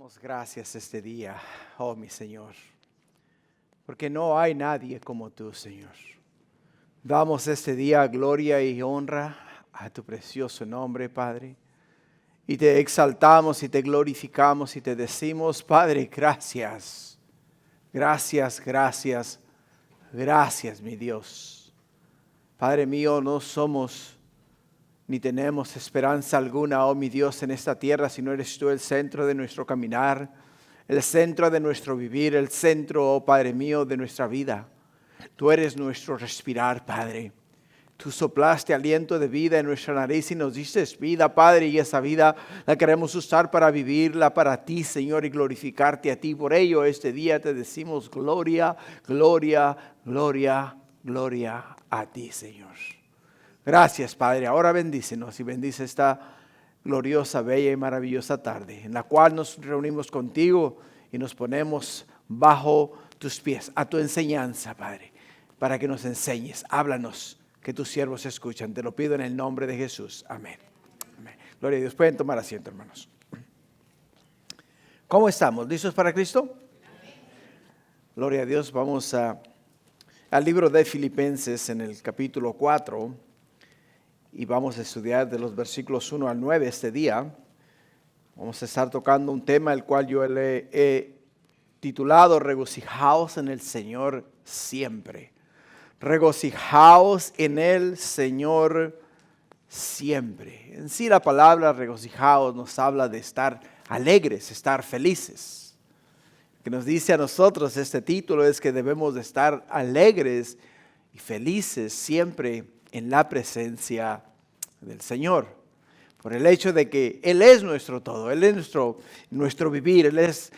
Damos gracias este día, oh mi Señor, porque no hay nadie como tú, Señor. Damos este día gloria y honra a tu precioso nombre, Padre. Y te exaltamos y te glorificamos y te decimos, Padre, gracias. Gracias, gracias, gracias, mi Dios. Padre mío, no somos ni tenemos esperanza alguna, oh mi Dios, en esta tierra, si no eres tú el centro de nuestro caminar, el centro de nuestro vivir, el centro, oh Padre mío, de nuestra vida. Tú eres nuestro respirar, Padre. Tú soplaste aliento de vida en nuestra nariz y nos diste vida, Padre, y esa vida la queremos usar para vivirla para ti, Señor, y glorificarte a ti. Por ello, este día te decimos gloria, gloria, gloria, gloria a ti, Señor. Gracias, Padre. Ahora bendícenos y bendice esta gloriosa, bella y maravillosa tarde en la cual nos reunimos contigo y nos ponemos bajo tus pies, a tu enseñanza, Padre, para que nos enseñes. Háblanos, que tus siervos escuchan. Te lo pido en el nombre de Jesús. Amén. Amén. Gloria a Dios. Pueden tomar asiento, hermanos. ¿Cómo estamos? ¿Listos para Cristo? Amén. Gloria a Dios. Vamos al libro de Filipenses en el capítulo 4. Y vamos a estudiar de los versículos 1 al 9 este día. Vamos a estar tocando un tema el cual yo le he titulado Regocijaos en el Señor siempre. Regocijaos en el Señor siempre. En sí la palabra regocijaos nos habla de estar alegres, estar felices. Lo que nos dice a nosotros este título es que debemos de estar alegres y felices siempre en la presencia del Señor, por el hecho de que Él es nuestro todo, Él es nuestro vivir, Él es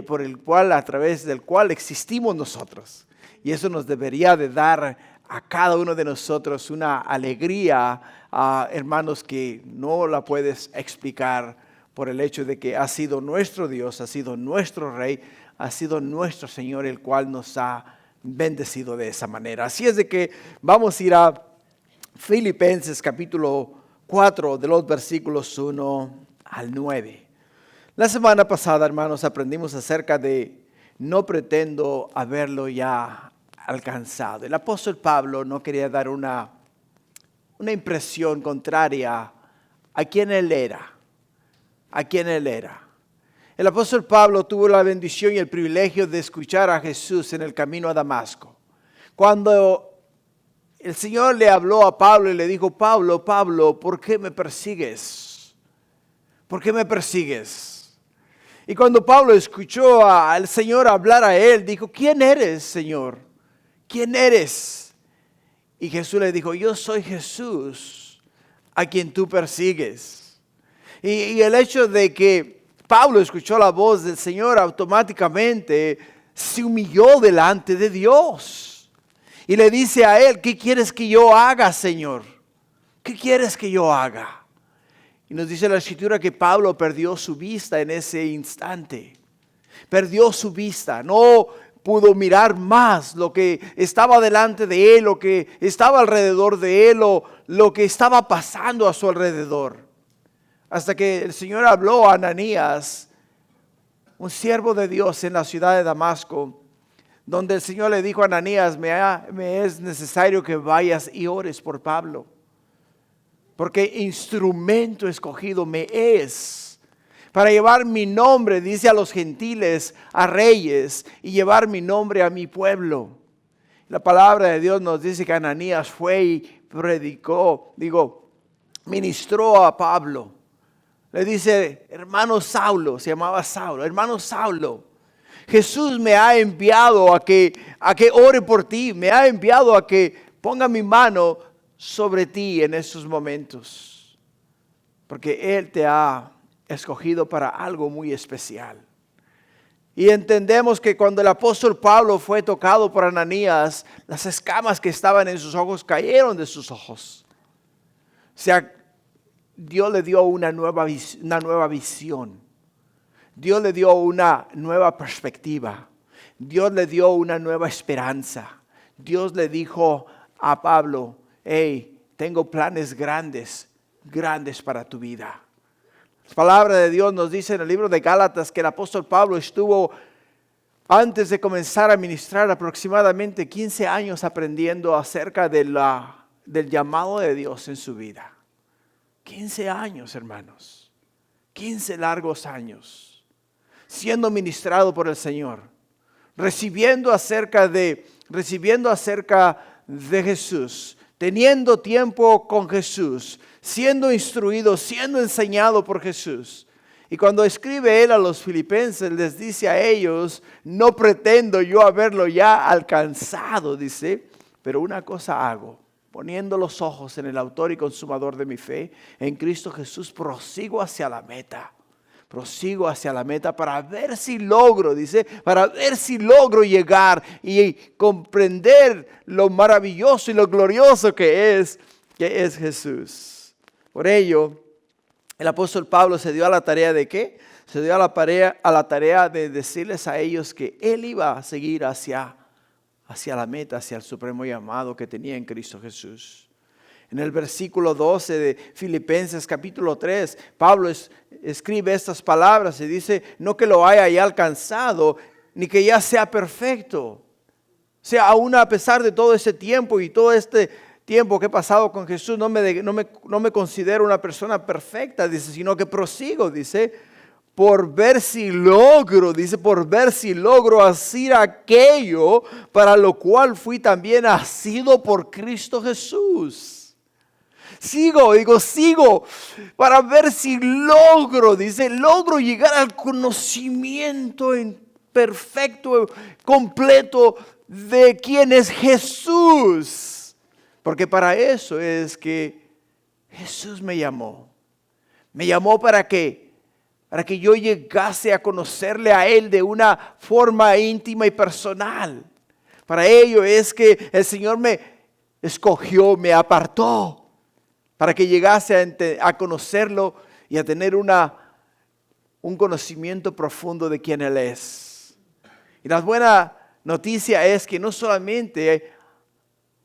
por el cual, a través del cual existimos nosotros, y eso nos debería de dar a cada uno de nosotros una alegría, hermanos, que no la puedes explicar por el hecho de que ha sido nuestro Dios, ha sido nuestro Rey, ha sido nuestro Señor, el cual nos ha bendecido de esa manera. Así es de que vamos a ir a Filipenses capítulo 4 de los versículos 1 al 9. La semana pasada, hermanos, aprendimos acerca de no pretendo haberlo ya alcanzado. El apóstol Pablo no quería dar una impresión contraria a quien él era. A quien él era. El apóstol Pablo tuvo la bendición y el privilegio de escuchar a Jesús en el camino a Damasco. Cuando el Señor le habló a Pablo y le dijo, Pablo, Pablo, ¿por qué me persigues? ¿Por qué me persigues? Y cuando Pablo escuchó al Señor hablar a él, dijo, ¿quién eres, Señor? ¿Quién eres? Y Jesús le dijo, yo soy Jesús, a quien tú persigues. Y el hecho de que Pablo escuchó la voz del Señor, automáticamente se humilló delante de Dios. Y le dice a él, ¿qué quieres que yo haga, Señor? ¿Qué quieres que yo haga? Y nos dice la Escritura que Pablo perdió su vista en ese instante. Perdió su vista, no pudo mirar más lo que estaba delante de él, lo que estaba alrededor de él, o lo que estaba pasando a su alrededor. Hasta que el Señor habló a Ananías, un siervo de Dios en la ciudad de Damasco, donde el Señor le dijo a Ananías, me es necesario que vayas y ores por Pablo, porque instrumento escogido me es para llevar mi nombre, dice a los gentiles, a reyes, y llevar mi nombre a mi pueblo. La palabra de Dios nos dice que Ananías fue y predicó, ministró a Pablo. Le dice, hermano Saulo, se llamaba Saulo, hermano Saulo, Jesús me ha enviado a que ore por ti, me ha enviado a que ponga mi mano sobre ti en estos momentos, porque Él te ha escogido para algo muy especial. Y entendemos que cuando el apóstol Pablo fue tocado por Ananías, las escamas que estaban en sus ojos cayeron de sus ojos. O sea, Dios le dio una nueva visión. Dios le dio una nueva perspectiva. Dios le dio una nueva esperanza. Dios le dijo a Pablo, hey, tengo planes grandes para tu vida. La palabra de Dios nos dice en el libro de Gálatas que el apóstol Pablo estuvo, antes de comenzar a ministrar, aproximadamente 15 años aprendiendo acerca del llamado de Dios en su vida. 15 años, hermanos. 15 largos años. Siendo ministrado por el Señor. Recibiendo acerca de Jesús. Teniendo tiempo con Jesús. Siendo instruido, siendo enseñado por Jesús. Y cuando escribe él a los filipenses, les dice a ellos, no pretendo yo haberlo ya alcanzado, dice, pero una cosa hago, poniendo los ojos en el autor y consumador de mi fe, en Cristo Jesús, prosigo hacia la meta para ver si logro, dice, para ver si logro llegar y comprender lo maravilloso y lo glorioso que es Jesús. Por ello, el apóstol Pablo se dio a la tarea de ¿qué? Se dio a la tarea de decirles a ellos que él iba a seguir hacia la meta, hacia el supremo llamado que tenía en Cristo Jesús. En el versículo 12 de Filipenses capítulo 3, Pablo escribe estas palabras y dice, no que lo haya ya alcanzado, ni que ya sea perfecto. O sea, aún a pesar de todo ese tiempo y todo este tiempo que he pasado con Jesús, no me considero una persona perfecta, dice, sino que prosigo, dice, por ver si logro hacer aquello para lo cual fui también asido por Cristo Jesús. Sigo, para ver si logro llegar al conocimiento perfecto, completo de quién es Jesús. Porque para eso es que Jesús me llamó. Me llamó para que yo llegase a conocerle a Él de una forma íntima y personal. Para ello es que el Señor me escogió, me apartó, para que llegase a conocerlo y a tener un conocimiento profundo de quién Él es. Y la buena noticia es que no solamente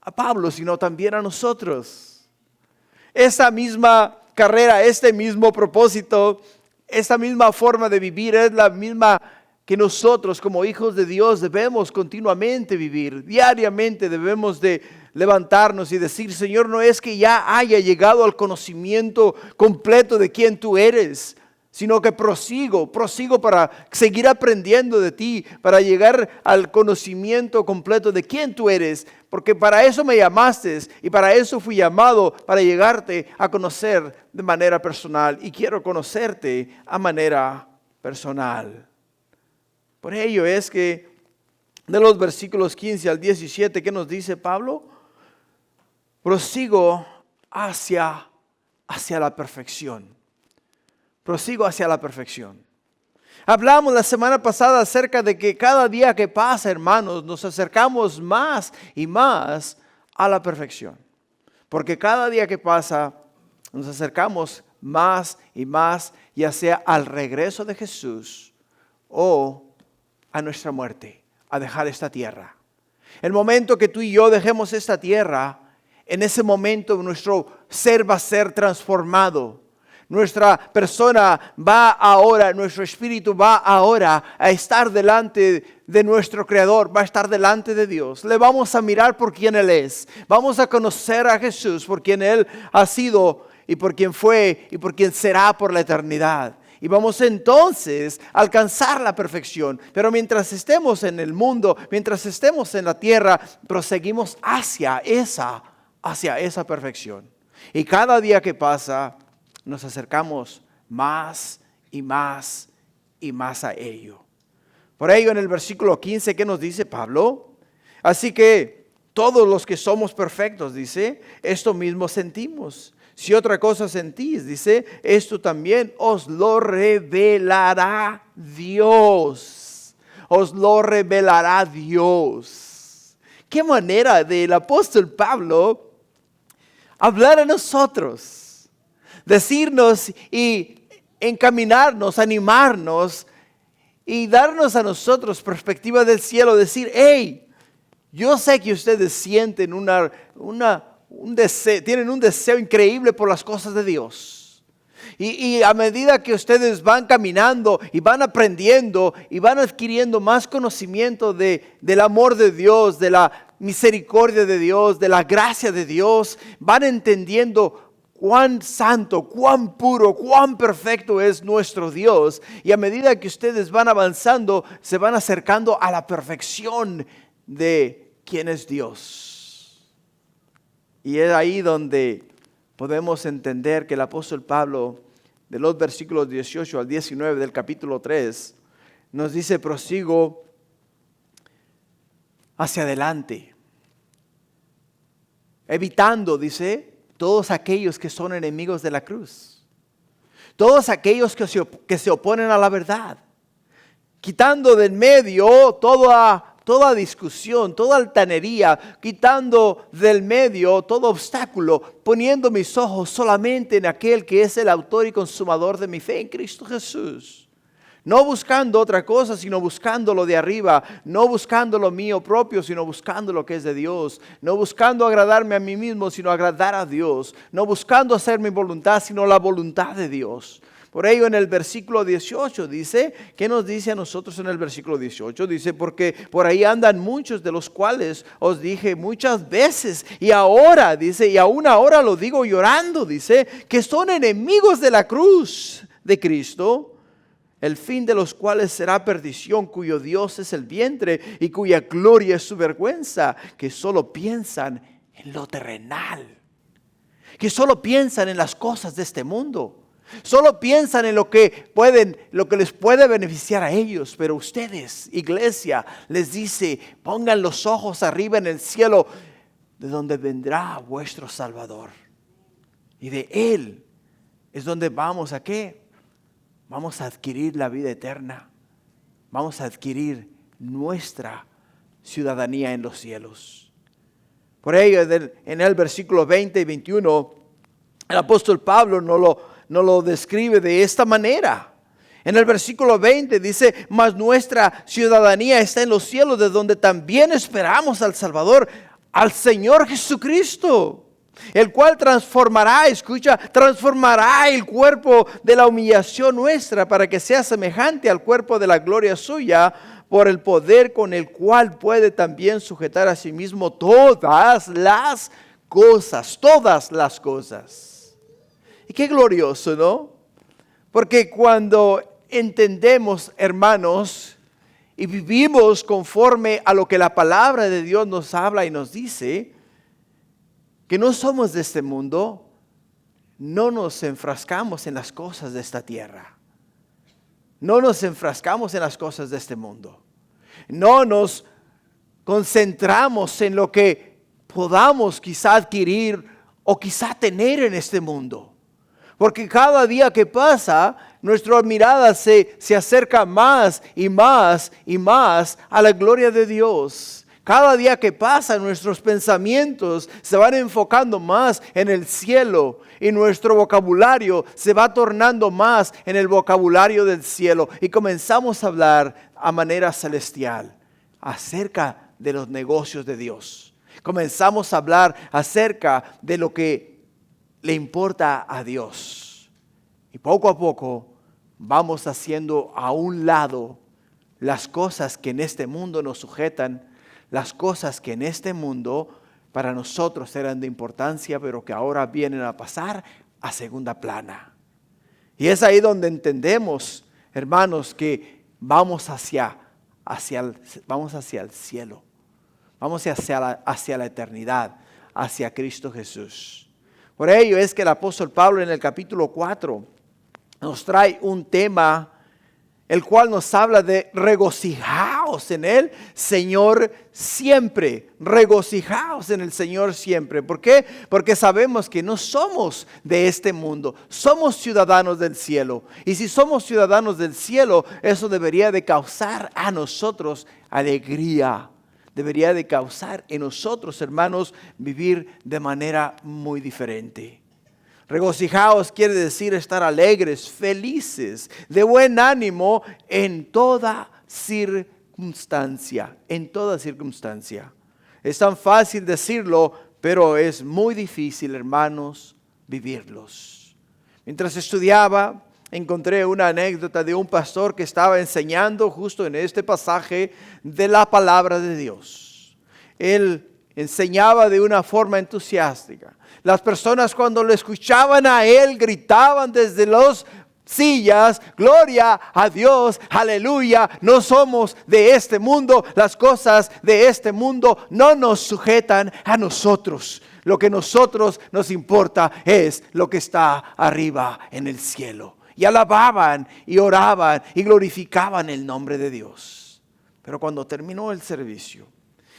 a Pablo, sino también a nosotros. Esa misma carrera, este mismo propósito, esta misma forma de vivir es la misma que nosotros como hijos de Dios debemos continuamente vivir. Diariamente debemos de levantarnos y decir, Señor, no es que ya haya llegado al conocimiento completo de quién tú eres, sino que prosigo para seguir aprendiendo de ti, para llegar al conocimiento completo de quién tú eres, porque para eso me llamaste y para eso fui llamado, para llegarte a conocer de manera personal, y quiero conocerte a manera personal. Por ello es que de los versículos 15 al 17, ¿qué nos dice Pablo? Prosigo hacia la perfección. Prosigo hacia la perfección. Hablamos la semana pasada acerca de que cada día que pasa, hermanos, nos acercamos más y más a la perfección. Porque cada día que pasa, nos acercamos más y más, ya sea al regreso de Jesús o a nuestra muerte, a dejar esta tierra. El momento que tú y yo dejemos esta tierra, en ese momento nuestro ser va a ser transformado. Nuestra persona nuestro espíritu va ahora a estar delante de nuestro Creador, va a estar delante de Dios. Le vamos a mirar por quien Él es. Vamos a conocer a Jesús por quien Él ha sido y por quien fue y por quien será por la eternidad. Y vamos entonces a alcanzar la perfección. Pero mientras estemos en el mundo, mientras estemos en la tierra, proseguimos hacia esa perfección. Y cada día que pasa, nos acercamos más y más y más a ello. Por ello, en el versículo 15, ¿qué nos dice Pablo? Así que todos los que somos perfectos, dice, esto mismo sentimos. Si otra cosa sentís, dice, esto también os lo revelará Dios. Os lo revelará Dios. Qué manera del apóstol Pablo hablar a nosotros. Decirnos y encaminarnos, animarnos y darnos a nosotros perspectiva del cielo. Decir, hey, yo sé que ustedes sienten un deseo, tienen un deseo increíble por las cosas de Dios. Y a medida que ustedes van caminando y van aprendiendo y van adquiriendo más conocimiento del amor de Dios, de la misericordia de Dios, de la gracia de Dios, van entendiendo cuán santo, cuán puro, cuán perfecto es nuestro Dios. Y a medida que ustedes van avanzando, se van acercando a la perfección de quién es Dios. Y es ahí donde podemos entender que el apóstol Pablo, de los versículos 18 al 19 del capítulo 3, nos dice: prosigo hacia adelante, evitando, dice, todos aquellos que son enemigos de la cruz, todos aquellos que se oponen a la verdad, quitando del medio toda discusión, toda altanería, quitando del medio todo obstáculo, poniendo mis ojos solamente en aquel que es el autor y consumador de mi fe, en Cristo Jesús. No buscando otra cosa, sino buscando lo de arriba, no buscando lo mío propio, sino buscando lo que es de Dios, no buscando agradarme a mí mismo, sino agradar a Dios, no buscando hacer mi voluntad, sino la voluntad de Dios. Por ello en el versículo 18 dice, ¿qué nos dice a nosotros en el versículo 18? Dice: porque por ahí andan muchos, de los cuales os dije muchas veces, y ahora, dice, y aún ahora lo digo llorando, dice, que son enemigos de la cruz de Cristo, el fin de los cuales será perdición, cuyo Dios es el vientre y cuya gloria es su vergüenza, que solo piensan en lo terrenal, que solo piensan en las cosas de este mundo. Solo piensan en lo que les puede beneficiar a ellos. Pero ustedes, iglesia, les dice: pongan los ojos arriba en el cielo, de donde vendrá vuestro Salvador. Y de Él es donde vamos a ¿qué? Vamos a adquirir la vida eterna. Vamos a adquirir nuestra ciudadanía en los cielos. Por ello, en el versículo 20 y 21, el apóstol Pablo no lo describe de esta manera. En el versículo 20 dice: mas nuestra ciudadanía está en los cielos, de donde también esperamos al Salvador, al Señor Jesucristo, el cual transformará el cuerpo de la humillación nuestra, para que sea semejante al cuerpo de la gloria suya, por el poder con el cual puede también sujetar a sí mismo todas las cosas. Y qué glorioso, ¿no? Porque cuando entendemos, hermanos, y vivimos conforme a lo que la palabra de Dios nos habla y nos dice, que no somos de este mundo, no nos enfrascamos en las cosas de esta tierra. No nos enfrascamos en las cosas de este mundo. No nos concentramos en lo que podamos quizá adquirir o quizá tener en este mundo. Porque cada día que pasa, nuestra mirada se acerca más y más y más a la gloria de Dios. Cada día que pasa, nuestros pensamientos se van enfocando más en el cielo y nuestro vocabulario se va tornando más en el vocabulario del cielo. Y comenzamos a hablar a manera celestial acerca de los negocios de Dios. Comenzamos a hablar acerca de lo que le importa a Dios. Y poco a poco vamos haciendo a un lado las cosas que en este mundo nos sujetan, las cosas que en este mundo para nosotros eran de importancia, pero que ahora vienen a pasar a segunda plana. Y es ahí donde entendemos, hermanos, que vamos hacia el cielo, vamos hacia la eternidad, hacia Cristo Jesús. Por ello es que el apóstol Pablo en el capítulo 4 nos trae un tema, el cual nos habla de regocijaos en el Señor siempre. Regocijaos en el Señor siempre. ¿Por qué? Porque sabemos que no somos de este mundo, somos ciudadanos del cielo. Y si somos ciudadanos del cielo, eso debería de causar a nosotros alegría. Debería de causar en nosotros, hermanos, vivir de manera muy diferente. Regocijaos quiere decir estar alegres, felices, de buen ánimo en toda circunstancia. En toda circunstancia. Es tan fácil decirlo, pero es muy difícil, hermanos, vivirlos. Mientras estudiaba, encontré una anécdota de un pastor que estaba enseñando justo en este pasaje de la palabra de Dios. Él enseñaba de una forma entusiástica. Las personas cuando lo escuchaban a él gritaban desde las sillas: gloria a Dios, aleluya, no somos de este mundo, las cosas de este mundo no nos sujetan a nosotros. Lo que a nosotros nos importa es lo que está arriba en el cielo. Y alababan y oraban y glorificaban el nombre de Dios. Pero cuando terminó el servicio,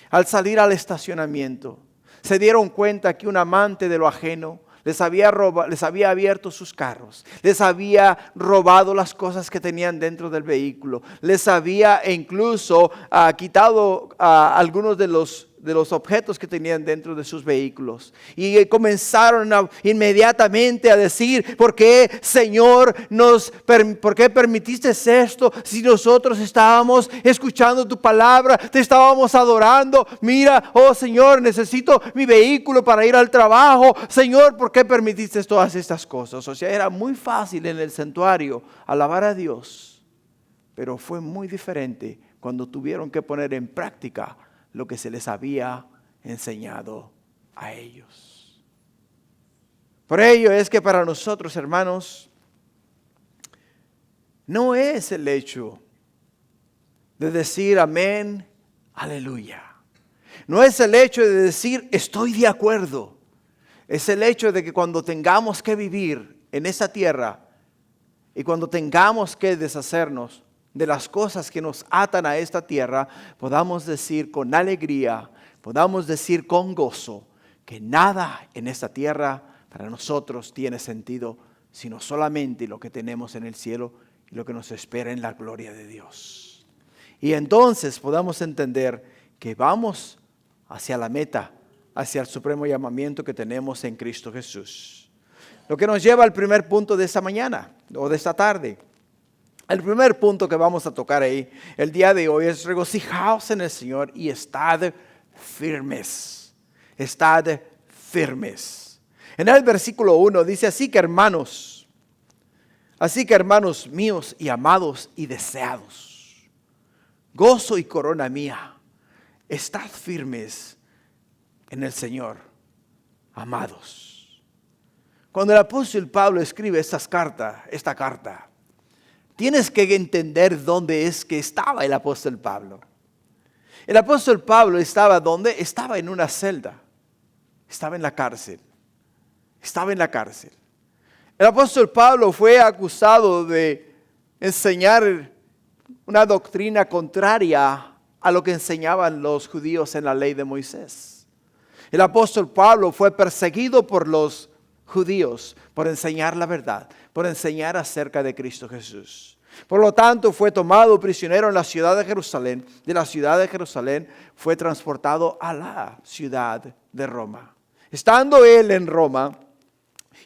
al salir al estacionamiento, se dieron cuenta que un amante de lo ajeno les había abierto sus carros, les había robado las cosas que tenían dentro del vehículo, les había incluso quitado algunos de los objetos que tenían dentro de sus vehículos. Y comenzaron inmediatamente a decir: ¿por qué, Señor, por qué permitiste esto si nosotros estábamos escuchando tu palabra, te estábamos adorando? Mira, oh Señor, necesito mi vehículo para ir al trabajo. Señor, ¿por qué permitiste todas estas cosas? O sea, era muy fácil en el santuario alabar a Dios, pero fue muy diferente cuando tuvieron que poner en práctica lo que se les había enseñado a ellos. Por ello es que para nosotros, hermanos, no es el hecho de decir amén, aleluya. No es el hecho de decir estoy de acuerdo. Es el hecho de que cuando tengamos que vivir en esa tierra y cuando tengamos que deshacernos de las cosas que nos atan a esta tierra, podamos decir con alegría, podamos decir con gozo, que nada en esta tierra para nosotros tiene sentido, sino solamente lo que tenemos en el cielo y lo que nos espera en la gloria de Dios. Y entonces podamos entender que vamos hacia la meta, hacia el supremo llamamiento que tenemos en Cristo Jesús. Lo que nos lleva al primer punto de esta mañana o de esta tarde. El primer punto que vamos a tocar ahí el día de hoy es: regocijaos en el Señor y estad firmes. Estad firmes. En el versículo 1 dice: así que hermanos míos y amados y deseados, gozo y corona mía, estad firmes en el Señor, amados. Cuando el apóstol Pablo escribe esta carta, tienes que entender dónde es que estaba el apóstol Pablo. El apóstol Pablo estaba ¿dónde? Estaba en una celda. Estaba en la cárcel. El apóstol Pablo fue acusado de enseñar una doctrina contraria a lo que enseñaban los judíos en la ley de Moisés. El apóstol Pablo fue perseguido por los judíos por enseñar la verdad, por enseñar acerca de Cristo Jesús. Por lo tanto, fue tomado prisionero en la ciudad de Jerusalén. De la ciudad de Jerusalén fue transportado a la ciudad de Roma. Estando él en Roma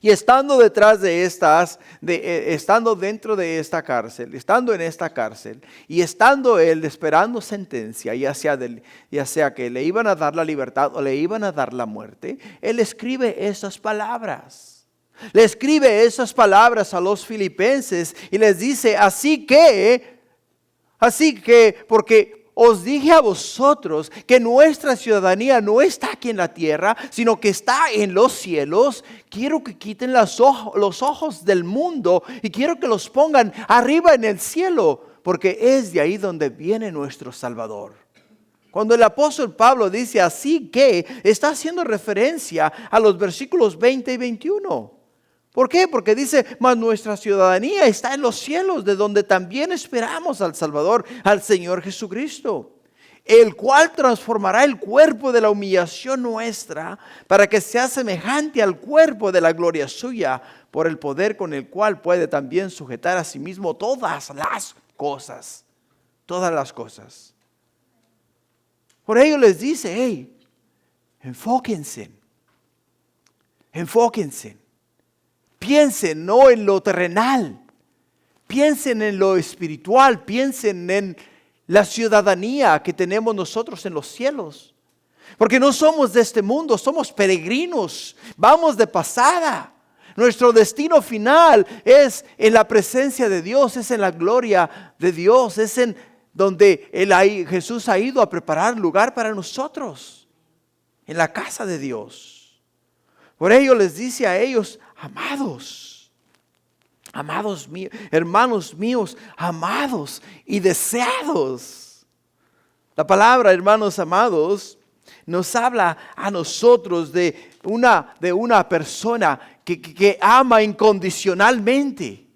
y estando estando dentro de esta cárcel, estando en esta cárcel y estando él esperando sentencia, ya sea que le iban a dar la libertad o le iban a dar la muerte, él escribe esas palabras. Le escribe esas palabras a los filipenses y les dice: así que, porque os dije a vosotros que nuestra ciudadanía no está aquí en la tierra, sino que está en los cielos, quiero que quiten los ojos del mundo y quiero que los pongan arriba en el cielo, porque es de ahí donde viene nuestro Salvador. Cuando el apóstol Pablo dice así que, está haciendo referencia a los versículos 20 y 21. ¿Por qué? Porque dice: mas nuestra ciudadanía está en los cielos, de donde también esperamos al Salvador, al Señor Jesucristo, el cual transformará el cuerpo de la humillación nuestra para que sea semejante al cuerpo de la gloria suya, por el poder con el cual puede también sujetar a sí mismo todas las cosas. Todas las cosas. Por ello les dice: hey, enfóquense. Piensen no en lo terrenal, piensen en lo espiritual, piensen en la ciudadanía que tenemos nosotros en los cielos. Porque no somos de este mundo, somos peregrinos, vamos de pasada. Nuestro destino final es en la presencia de Dios, es en la gloria de Dios, es en donde Jesús ha ido a preparar lugar para nosotros, en la casa de Dios. Por ello les dice a ellos, amados míos, hermanos míos, amados y deseados. La palabra, hermanos amados, nos habla a nosotros de una persona que ama incondicionalmente,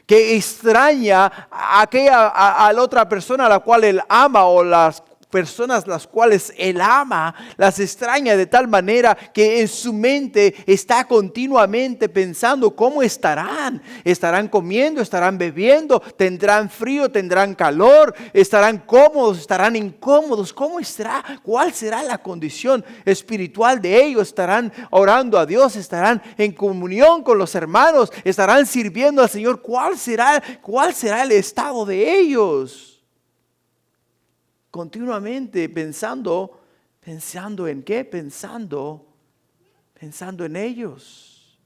que extraña a la otra persona a la cual él ama, o las personas las cuales él ama, las extraña de tal manera que en su mente está continuamente pensando cómo estarán comiendo, estarán bebiendo, tendrán frío, tendrán calor, estarán cómodos, estarán incómodos, cómo estará, cuál será la condición espiritual de ellos, estarán orando a Dios, estarán en comunión con los hermanos, estarán sirviendo al Señor, cuál será el estado de ellos. Continuamente pensando en qué, pensando en ellos.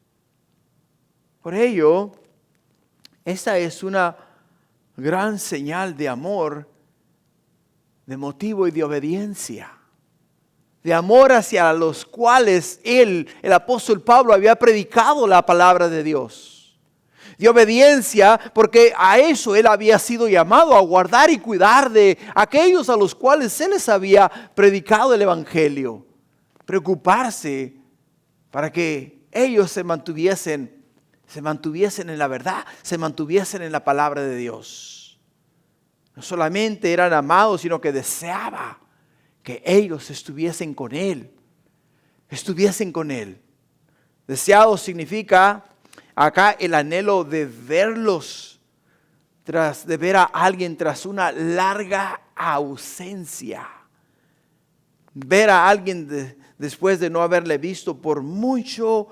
Por ello, esta es una gran señal de amor, de motivo y de obediencia, de amor hacia los cuales el apóstol Pablo había predicado la palabra de Dios. De obediencia, porque a eso él había sido llamado, a guardar y cuidar de aquellos a los cuales él les había predicado el evangelio. Preocuparse para que ellos se mantuviesen en la verdad, se mantuviesen en la palabra de Dios. No solamente eran amados, sino que deseaba que ellos estuviesen con él. Deseado significa acá el anhelo de verlos, de ver a alguien tras una larga ausencia. Ver a alguien después de no haberle visto por mucho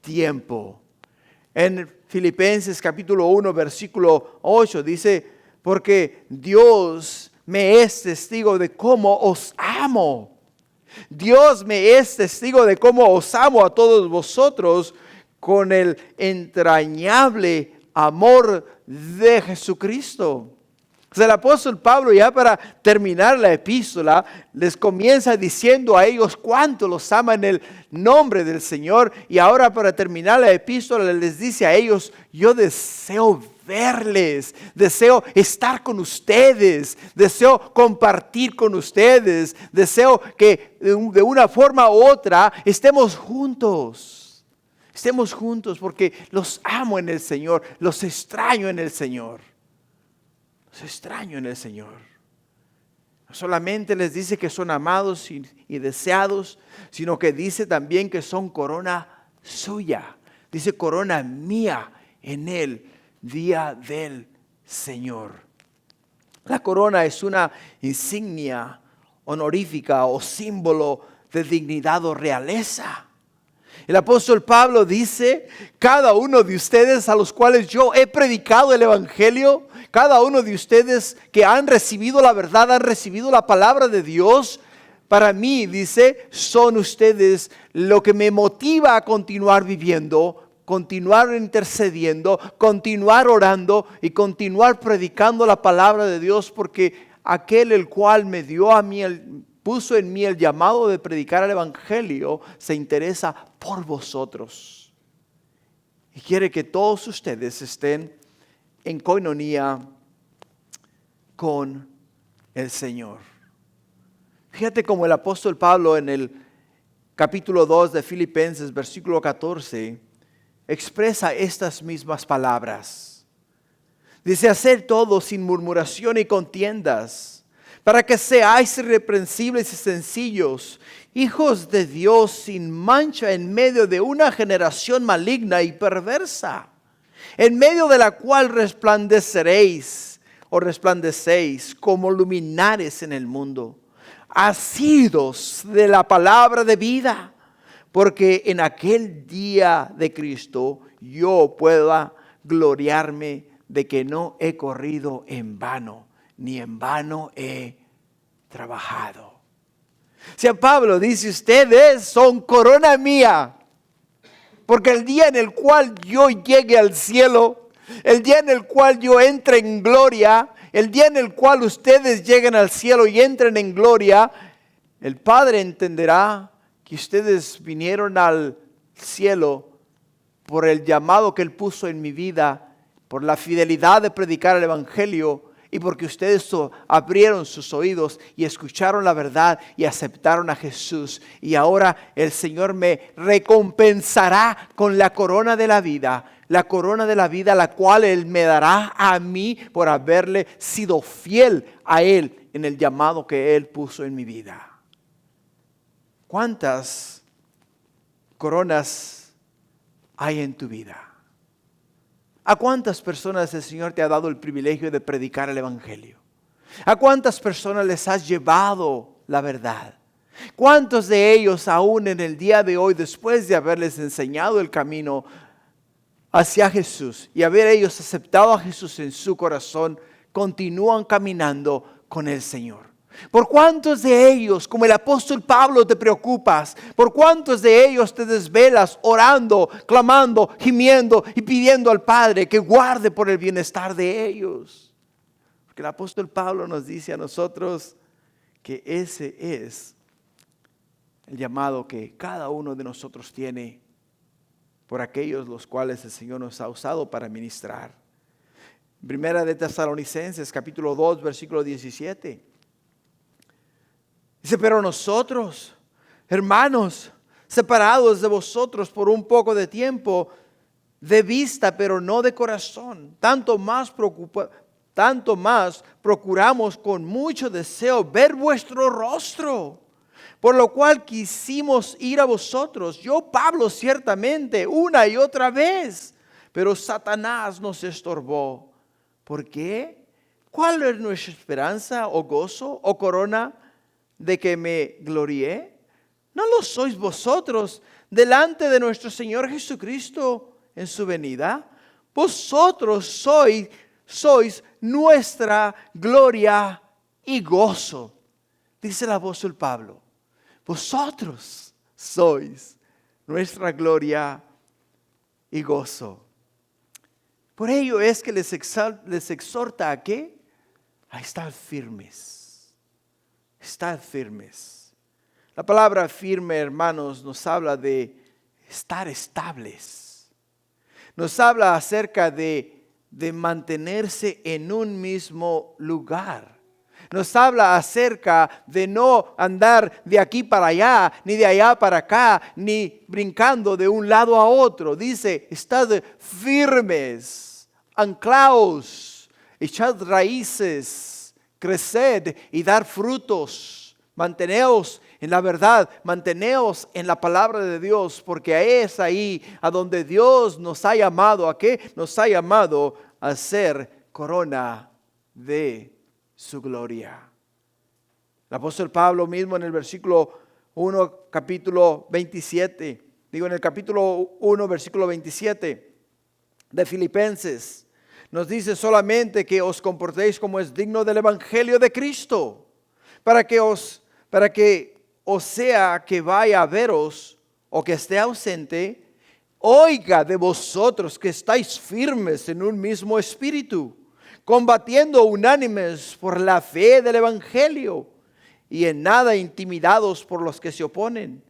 tiempo. En Filipenses capítulo 1 versículo 8 dice, porque Dios me es testigo de cómo os amo. Dios me es testigo de cómo os amo a todos vosotros con el entrañable amor de Jesucristo. O sea, el apóstol Pablo, ya para terminar la epístola, les comienza diciendo a ellos cuánto los ama en el nombre del Señor. Y ahora para terminar la epístola les dice a ellos, yo deseo verles, deseo estar con ustedes, deseo compartir con ustedes, deseo que de una forma u otra estemos juntos porque los amo en el Señor, los extraño en el Señor. No solamente les dice que son amados y deseados, sino que dice también que son corona suya. Dice corona mía en el día del Señor. La corona es una insignia honorífica o símbolo de dignidad o realeza. El apóstol Pablo dice, cada uno de ustedes a los cuales yo he predicado el evangelio, cada uno de ustedes que han recibido la verdad, han recibido la palabra de Dios, para mí, dice, son ustedes lo que me motiva a continuar viviendo, continuar intercediendo, continuar orando y continuar predicando la palabra de Dios, porque aquel el cual me dio a mí puso en mí el llamado de predicar el evangelio, se interesa por vosotros. Y quiere que todos ustedes estén en coinonía con el Señor. Fíjate cómo el apóstol Pablo en el capítulo 2 de Filipenses, versículo 14, expresa estas mismas palabras. Dice, hacer todo sin murmuración y contiendas, para que seáis irreprensibles y sencillos, hijos de Dios sin mancha en medio de una generación maligna y perversa, en medio de la cual resplandecéis como luminares en el mundo, asidos de la palabra de vida, porque en aquel día de Cristo yo pueda gloriarme de que no he corrido en vano, ni en vano he trabajado. Si a Pablo dice, ustedes son corona mía, porque el día en el cual yo llegue al cielo, el día en el cual yo entre en gloria, el día en el cual ustedes lleguen al cielo y entren en gloria, el Padre entenderá que ustedes vinieron al cielo por el llamado que Él puso en mi vida, por la fidelidad de predicar el Evangelio y porque ustedes abrieron sus oídos y escucharon la verdad y aceptaron a Jesús. Y ahora el Señor me recompensará con la corona de la vida la cual Él me dará a mí por haberle sido fiel a Él en el llamado que Él puso en mi vida. ¿Cuántas coronas hay en tu vida? ¿A cuántas personas el Señor te ha dado el privilegio de predicar el Evangelio? ¿A cuántas personas les has llevado la verdad? ¿Cuántos de ellos aún en el día de hoy, después de haberles enseñado el camino hacia Jesús y haber ellos aceptado a Jesús en su corazón, continúan caminando con el Señor? ¿Por cuántos de ellos, como el apóstol Pablo, te preocupas? ¿Por cuántos de ellos te desvelas orando, clamando, gimiendo y pidiendo al Padre que guarde por el bienestar de ellos? Porque el apóstol Pablo nos dice a nosotros que ese es el llamado que cada uno de nosotros tiene por aquellos los cuales el Señor nos ha usado para ministrar. Primera de Tesalonicenses, capítulo 2, versículo 17. Dice, pero nosotros, hermanos, separados de vosotros por un poco de tiempo, de vista, pero no de corazón, tanto más procuramos con mucho deseo ver vuestro rostro, por lo cual quisimos ir a vosotros. Yo, Pablo, ciertamente, una y otra vez, pero Satanás nos estorbó. ¿Por qué? ¿Cuál es nuestra esperanza o gozo o corona de que me glorié? ¿No lo sois vosotros delante de nuestro Señor Jesucristo en su venida? Vosotros sois nuestra gloria y gozo. Dice el apóstol Pablo, vosotros sois nuestra gloria y gozo. Por ello es que les exhorta ¿a qué? A estar firmes. Estar firmes. La palabra firme, hermanos, nos habla de estar estables. Nos habla acerca de mantenerse en un mismo lugar. Nos habla acerca de no andar de aquí para allá, ni de allá para acá, ni brincando de un lado a otro. Dice, estad firmes, anclaos, echad raíces, creced y dar frutos. Manteneos en la verdad, manteneos en la palabra de Dios, porque es ahí a donde Dios nos ha llamado. ¿A qué? Nos ha llamado a ser corona de su gloria. El apóstol Pablo mismo en el versículo 1, capítulo 27, en el capítulo 1, versículo 27 de Filipenses, nos dice solamente que os comportéis como es digno del evangelio de Cristo, para que o sea que vaya a veros o que esté ausente, oiga de vosotros que estáis firmes en un mismo espíritu, combatiendo unánimes por la fe del evangelio y en nada intimidados por los que se oponen,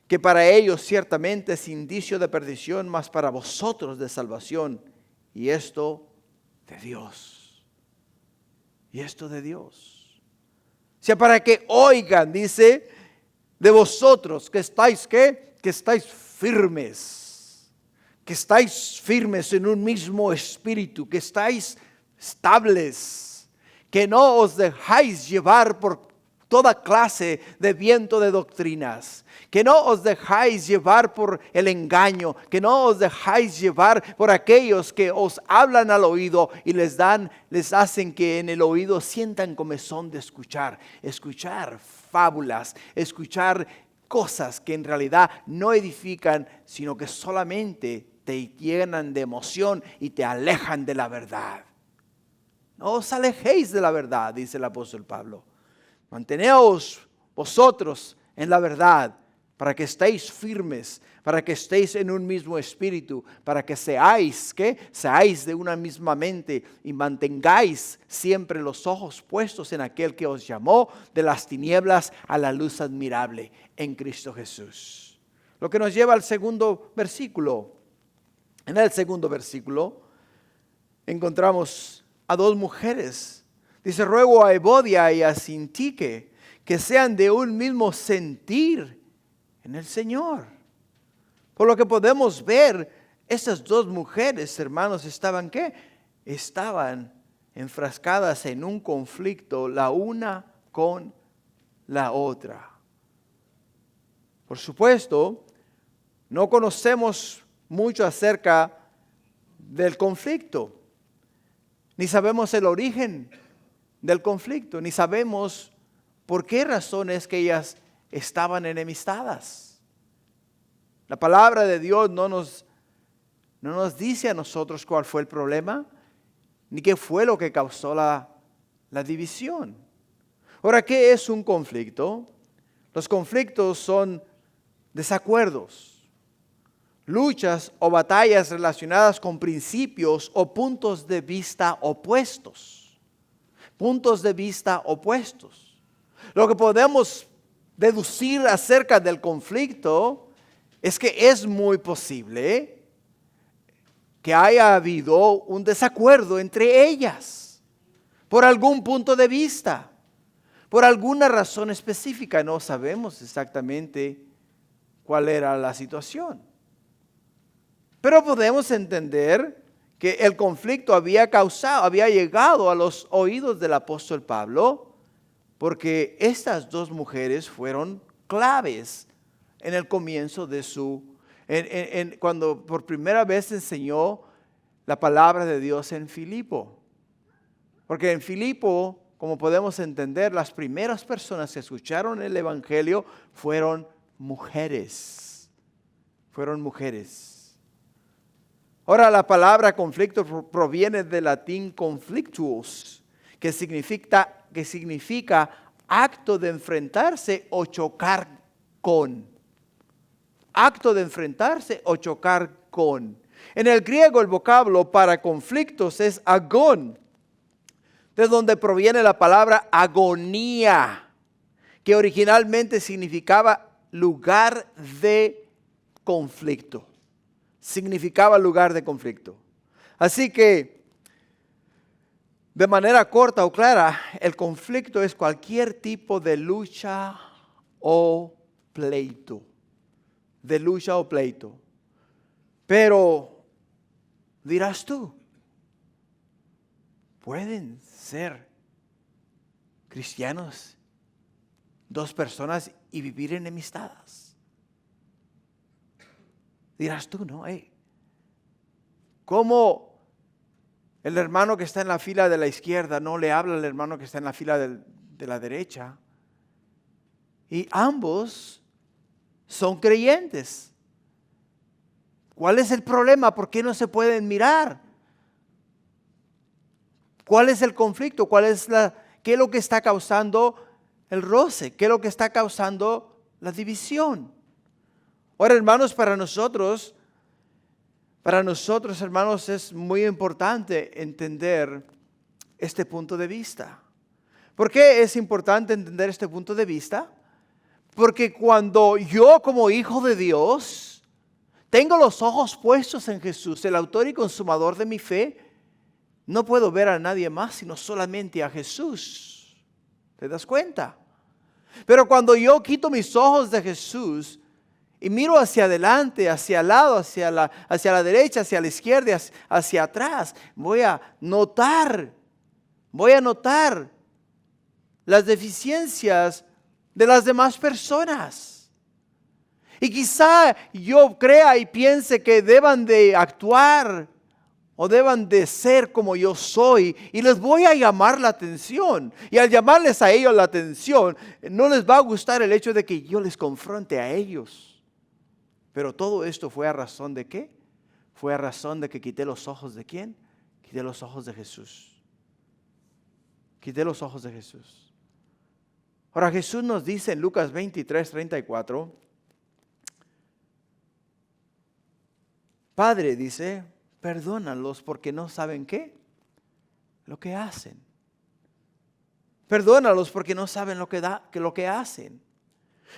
que para ellos ciertamente es indicio de perdición, mas para vosotros de salvación, y esto de Dios. Y esto de Dios. O sea, para que oigan, dice, de vosotros que estáis, ¿qué? Que estáis firmes. Que estáis firmes en un mismo espíritu. Que estáis estables. Que no os dejáis llevar por toda clase de viento de doctrinas. Que no os dejáis llevar por el engaño. Que no os dejáis llevar por aquellos que os hablan al oído y les hacen que en el oído sientan comezón de escuchar. Escuchar fábulas, escuchar cosas que en realidad no edifican, sino que solamente te llenan de emoción y te alejan de la verdad. No os alejéis de la verdad, dice el apóstol Pablo. Manteneos vosotros en la verdad, para que estéis firmes, para que estéis en un mismo espíritu, para que seáis, ¿qué? Seáis de una misma mente y mantengáis siempre los ojos puestos en aquel que os llamó de las tinieblas a la luz admirable en Cristo Jesús. Lo que nos lleva al segundo versículo. En el segundo versículo encontramos a dos mujeres. Dice, ruego a Evodia y a Sintique que sean de un mismo sentir en el Señor. Por lo que podemos ver, estas dos mujeres, hermanos, estaban ¿qué? Estaban enfrascadas en un conflicto, la una con la otra. Por supuesto, no conocemos mucho acerca del conflicto, ni sabemos el origen del conflicto, ni sabemos por qué razones que ellas estaban enemistadas. La palabra de Dios no nos dice a nosotros cuál fue el problema, ni qué fue lo que causó la división. Ahora, ¿qué es un conflicto? Los conflictos son desacuerdos, luchas o batallas relacionadas con principios o puntos de vista opuestos. Puntos de vista opuestos. Lo que podemos deducir acerca del conflicto es que es muy posible que haya habido un desacuerdo entre ellas por algún punto de vista, por alguna razón específica. No sabemos exactamente cuál era la situación, pero podemos entender que el conflicto había llegado a los oídos del apóstol Pablo, porque estas dos mujeres fueron claves en el comienzo de cuando por primera vez enseñó la palabra de Dios en Filipo. Porque en Filipo, como podemos entender, las primeras personas que escucharon el evangelio fueron mujeres. Fueron mujeres. Ahora, la palabra conflicto proviene del latín conflictus, que significa acto de enfrentarse o chocar con. Acto de enfrentarse o chocar con. En el griego el vocablo para conflictos es agón, de donde proviene la palabra agonía, que originalmente significaba lugar de conflicto. Significaba lugar de conflicto. Así que, de manera corta o clara, el conflicto es cualquier tipo de lucha o pleito. De lucha o pleito. Pero, dirás tú, ¿pueden ser cristianos dos personas y vivir enemistadas? Dirás tú, ¿no? ¿Cómo el hermano que está en la fila de la izquierda no le habla al hermano que está en la fila de la derecha? Y ambos son creyentes. ¿Cuál es el problema? ¿Por qué no se pueden mirar? ¿Cuál es el conflicto? ¿Qué es lo que está causando el roce? ¿Qué es lo que está causando la división? Ahora, hermanos, para nosotros, hermanos, es muy importante entender este punto de vista. ¿Por qué es importante entender este punto de vista? Porque cuando yo, como hijo de Dios, tengo los ojos puestos en Jesús, el autor y consumador de mi fe, no puedo ver a nadie más sino solamente a Jesús. ¿Te das cuenta? Pero cuando yo quito mis ojos de Jesús y miro hacia adelante, hacia el lado, hacia la derecha, hacia la izquierda, hacia atrás, voy a notar las deficiencias de las demás personas. Y quizá yo crea y piense que deban de actuar o deban de ser como yo soy, y les voy a llamar la atención. Y al llamarles a ellos la atención, no les va a gustar el hecho de que yo les confronte a ellos. Pero todo esto fue a razón de ¿qué? Fue a razón de que quité los ojos de ¿quién? Quité los ojos de Jesús. Quité los ojos de Jesús. Ahora Jesús nos dice en Lucas 23:34, Padre, dice, perdónalos porque no saben qué, lo que hacen. Perdónalos porque no saben lo que hacen.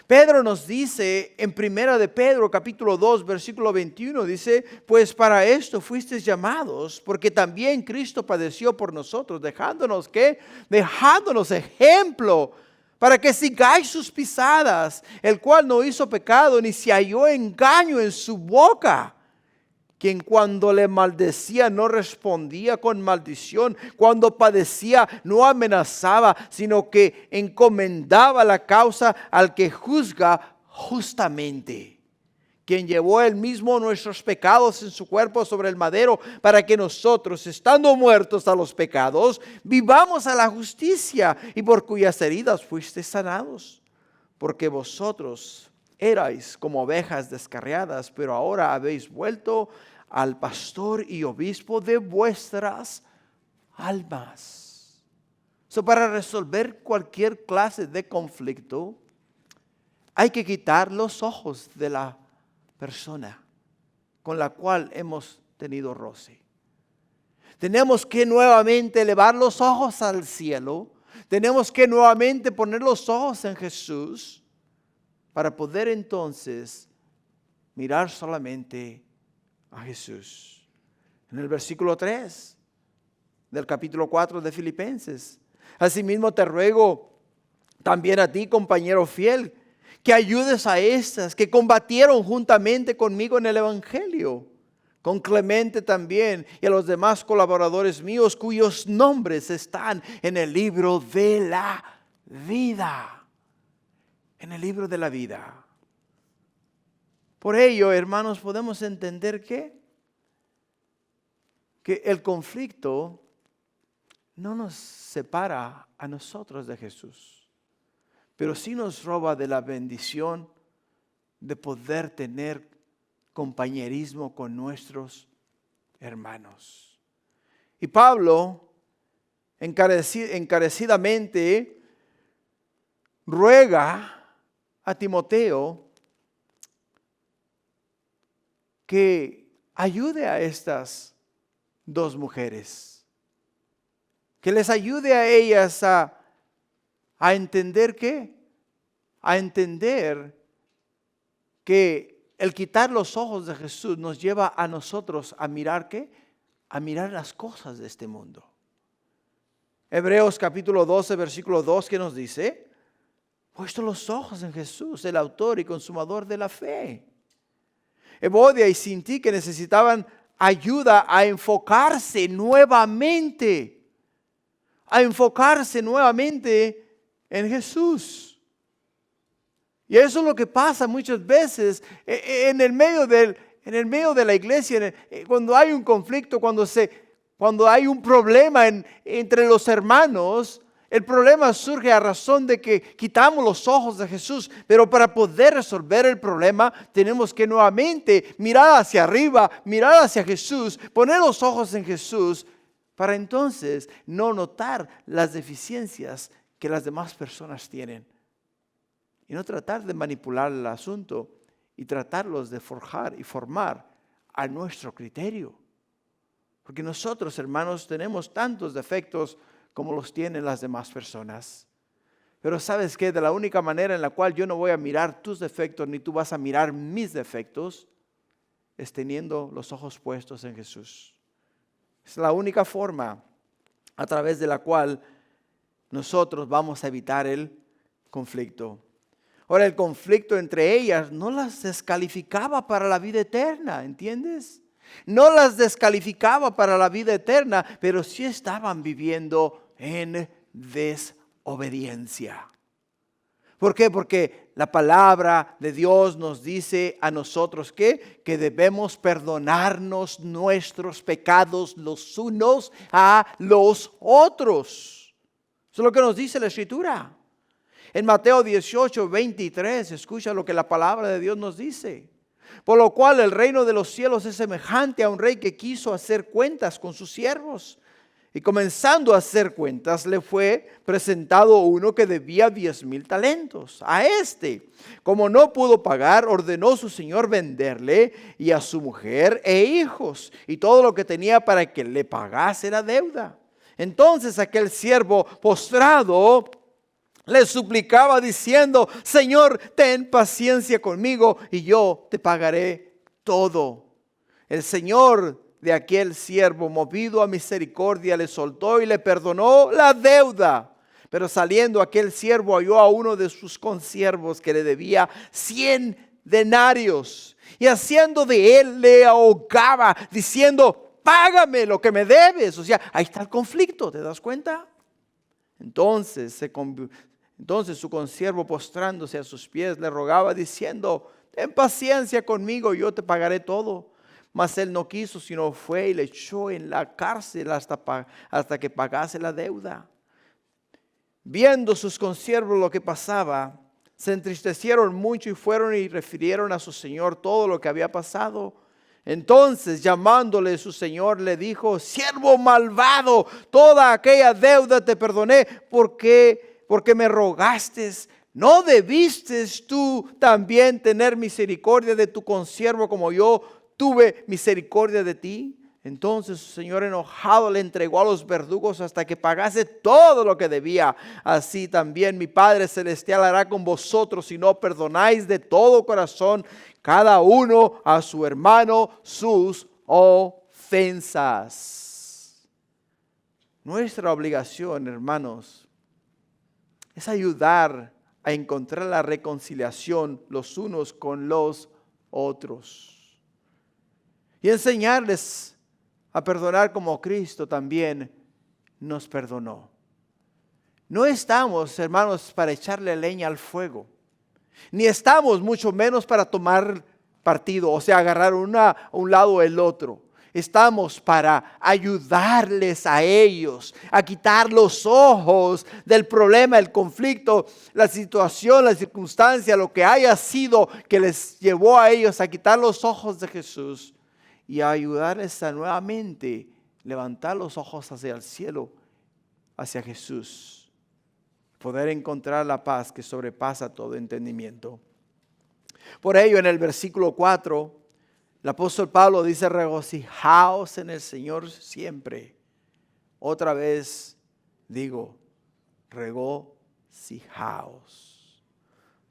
Pedro nos dice en 1 de Pedro capítulo 2 versículo 21, dice, pues para esto fuisteis llamados, porque también Cristo padeció por nosotros, dejándonos ejemplo, para que sigáis sus pisadas, el cual no hizo pecado, ni se halló engaño en su boca, quien cuando le maldecía no respondía con maldición, cuando padecía no amenazaba, sino que encomendaba la causa al que juzga justamente, quien llevó él mismo nuestros pecados en su cuerpo sobre el madero, para que nosotros, estando muertos a los pecados, vivamos a la justicia, y por cuyas heridas fuisteis sanados, porque vosotros erais como ovejas descarriadas, pero ahora habéis vuelto al pastor y obispo de vuestras almas. Para resolver cualquier clase de conflicto, hay que quitar los ojos de la persona con la cual hemos tenido roce. Tenemos que nuevamente elevar los ojos al cielo. Tenemos que nuevamente poner los ojos en Jesús para poder entonces mirar solamente a Jesús. En el versículo 3 del capítulo 4 de Filipenses, asimismo te ruego también a ti, compañero fiel, que ayudes a estas que combatieron juntamente conmigo en el evangelio, con Clemente también y a los demás colaboradores míos cuyos nombres están en el libro de la vida. En el libro de la vida. Por ello, hermanos, podemos entender que el conflicto no nos separa a nosotros de Jesús, pero sí nos roba de la bendición de poder tener compañerismo con nuestros hermanos. Y Pablo encarecidamente ruega a Timoteo que ayude a estas dos mujeres, que les ayude a ellas a entender a entender que el quitar los ojos de Jesús nos lleva a nosotros a mirar a mirar las cosas de este mundo. Hebreos capítulo 12 versículo 2 que nos dice, puesto los ojos en Jesús, el autor y consumador de la fe. Evodia y Sintique necesitaban ayuda a enfocarse nuevamente en Jesús. Y eso es lo que pasa muchas veces en el medio de la iglesia, cuando hay un conflicto, cuando hay un problema entre los hermanos. El problema surge a razón de que quitamos los ojos de Jesús, pero para poder resolver el problema tenemos que nuevamente mirar hacia arriba, mirar hacia Jesús, poner los ojos en Jesús, para entonces no notar las deficiencias que las demás personas tienen. Y no tratar de manipular el asunto y tratarlos de forjar y formar a nuestro criterio. Porque nosotros, hermanos, tenemos tantos defectos como los tienen las demás personas. Pero ¿sabes qué? De la única manera en la cual yo no voy a mirar tus defectos, ni tú vas a mirar mis defectos, es teniendo los ojos puestos en Jesús. Es la única forma a través de la cual nosotros vamos a evitar el conflicto. Ahora, el conflicto entre ellas no las descalificaba para la vida eterna, ¿entiendes? No las descalificaba para la vida eterna, pero sí estaban viviendo en desobediencia. ¿Por qué? Porque la palabra de Dios nos dice a nosotros que debemos perdonarnos nuestros pecados los unos a los otros. Eso es lo que nos dice la Escritura. En Mateo 18:23, escucha lo que la palabra de Dios nos dice. Por lo cual el reino de los cielos es semejante a un rey que quiso hacer cuentas con sus siervos. Y comenzando a hacer cuentas, le fue presentado uno que debía 10,000 talentos. A este, como no pudo pagar, ordenó su señor venderle y a su mujer e hijos y todo lo que tenía para que le pagase la deuda. Entonces aquel siervo postrado le suplicaba diciendo: Señor, ten paciencia conmigo y yo te pagaré todo. El Señor de aquel siervo, movido a misericordia, le soltó y le perdonó la deuda. Pero saliendo aquel siervo halló a uno de sus consiervos que le debía 100 denarios. Y haciendo de él le ahogaba diciendo: págame lo que me debes. O sea, ahí está el conflicto, ¿te das cuenta? Entonces su consiervo, postrándose a sus pies, le rogaba diciendo: ten paciencia conmigo, yo te pagaré todo. Mas él no quiso, sino fue y le echó en la cárcel hasta que pagase la deuda. Viendo sus consiervos lo que pasaba, se entristecieron mucho y fueron y refirieron a su señor todo lo que había pasado. Entonces, llamándole su señor, le dijo: siervo malvado, toda aquella deuda te perdoné porque me rogaste. ¿No debiste tú también tener misericordia de tu consiervo como yo tuve misericordia de ti? Entonces su señor, enojado, le entregó a los verdugos hasta que pagase todo lo que debía. Así también mi Padre Celestial hará con vosotros si no perdonáis de todo corazón cada uno a su hermano sus ofensas. Nuestra obligación, hermanos, es ayudar a encontrar la reconciliación los unos con los otros y enseñarles a perdonar como Cristo también nos perdonó. No estamos, hermanos, para echarle leña al fuego, ni estamos mucho menos para tomar partido, o sea, agarrar un lado o el otro. Estamos para ayudarles a ellos, a quitar los ojos del problema, el conflicto, la situación, la circunstancia, lo que haya sido que les llevó a ellos a quitar los ojos de Jesús y a ayudarles a nuevamente levantar los ojos hacia el cielo, hacia Jesús. Poder encontrar la paz que sobrepasa todo entendimiento. Por ello, en el versículo 4, el apóstol Pablo dice: regocijaos en el Señor siempre. Otra vez digo, regocijaos.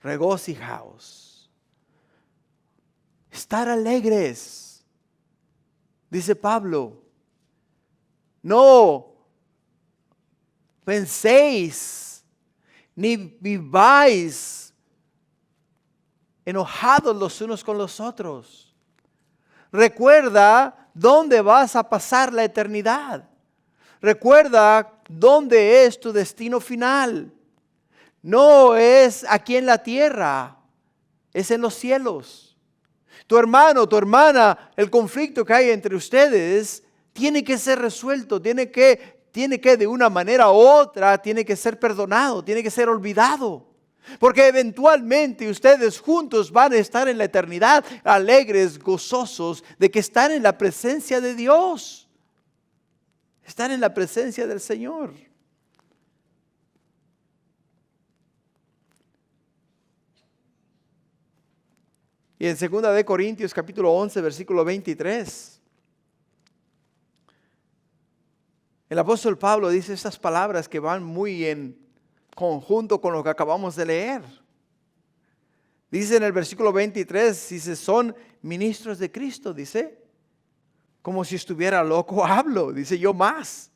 Regocijaos. Estar alegres. Dice Pablo, no penséis ni viváis enojados los unos con los otros. Recuerda dónde vas a pasar la eternidad. Recuerda dónde es tu destino final. No es aquí en la tierra, es en los cielos. Tu hermano, tu hermana, el conflicto que hay entre ustedes tiene que ser resuelto, tiene que de una manera u otra, tiene que ser perdonado, tiene que ser olvidado. Porque eventualmente ustedes juntos van a estar en la eternidad alegres, gozosos de que están en la presencia de Dios. Están en la presencia del Señor. Y en 2 de Corintios capítulo 11 versículo 23, el apóstol Pablo dice estas palabras que van muy en conjunto con lo que acabamos de leer. Dice en el versículo 23, dice: son ministros de Cristo, dice, como si estuviera loco hablo, dice yo más.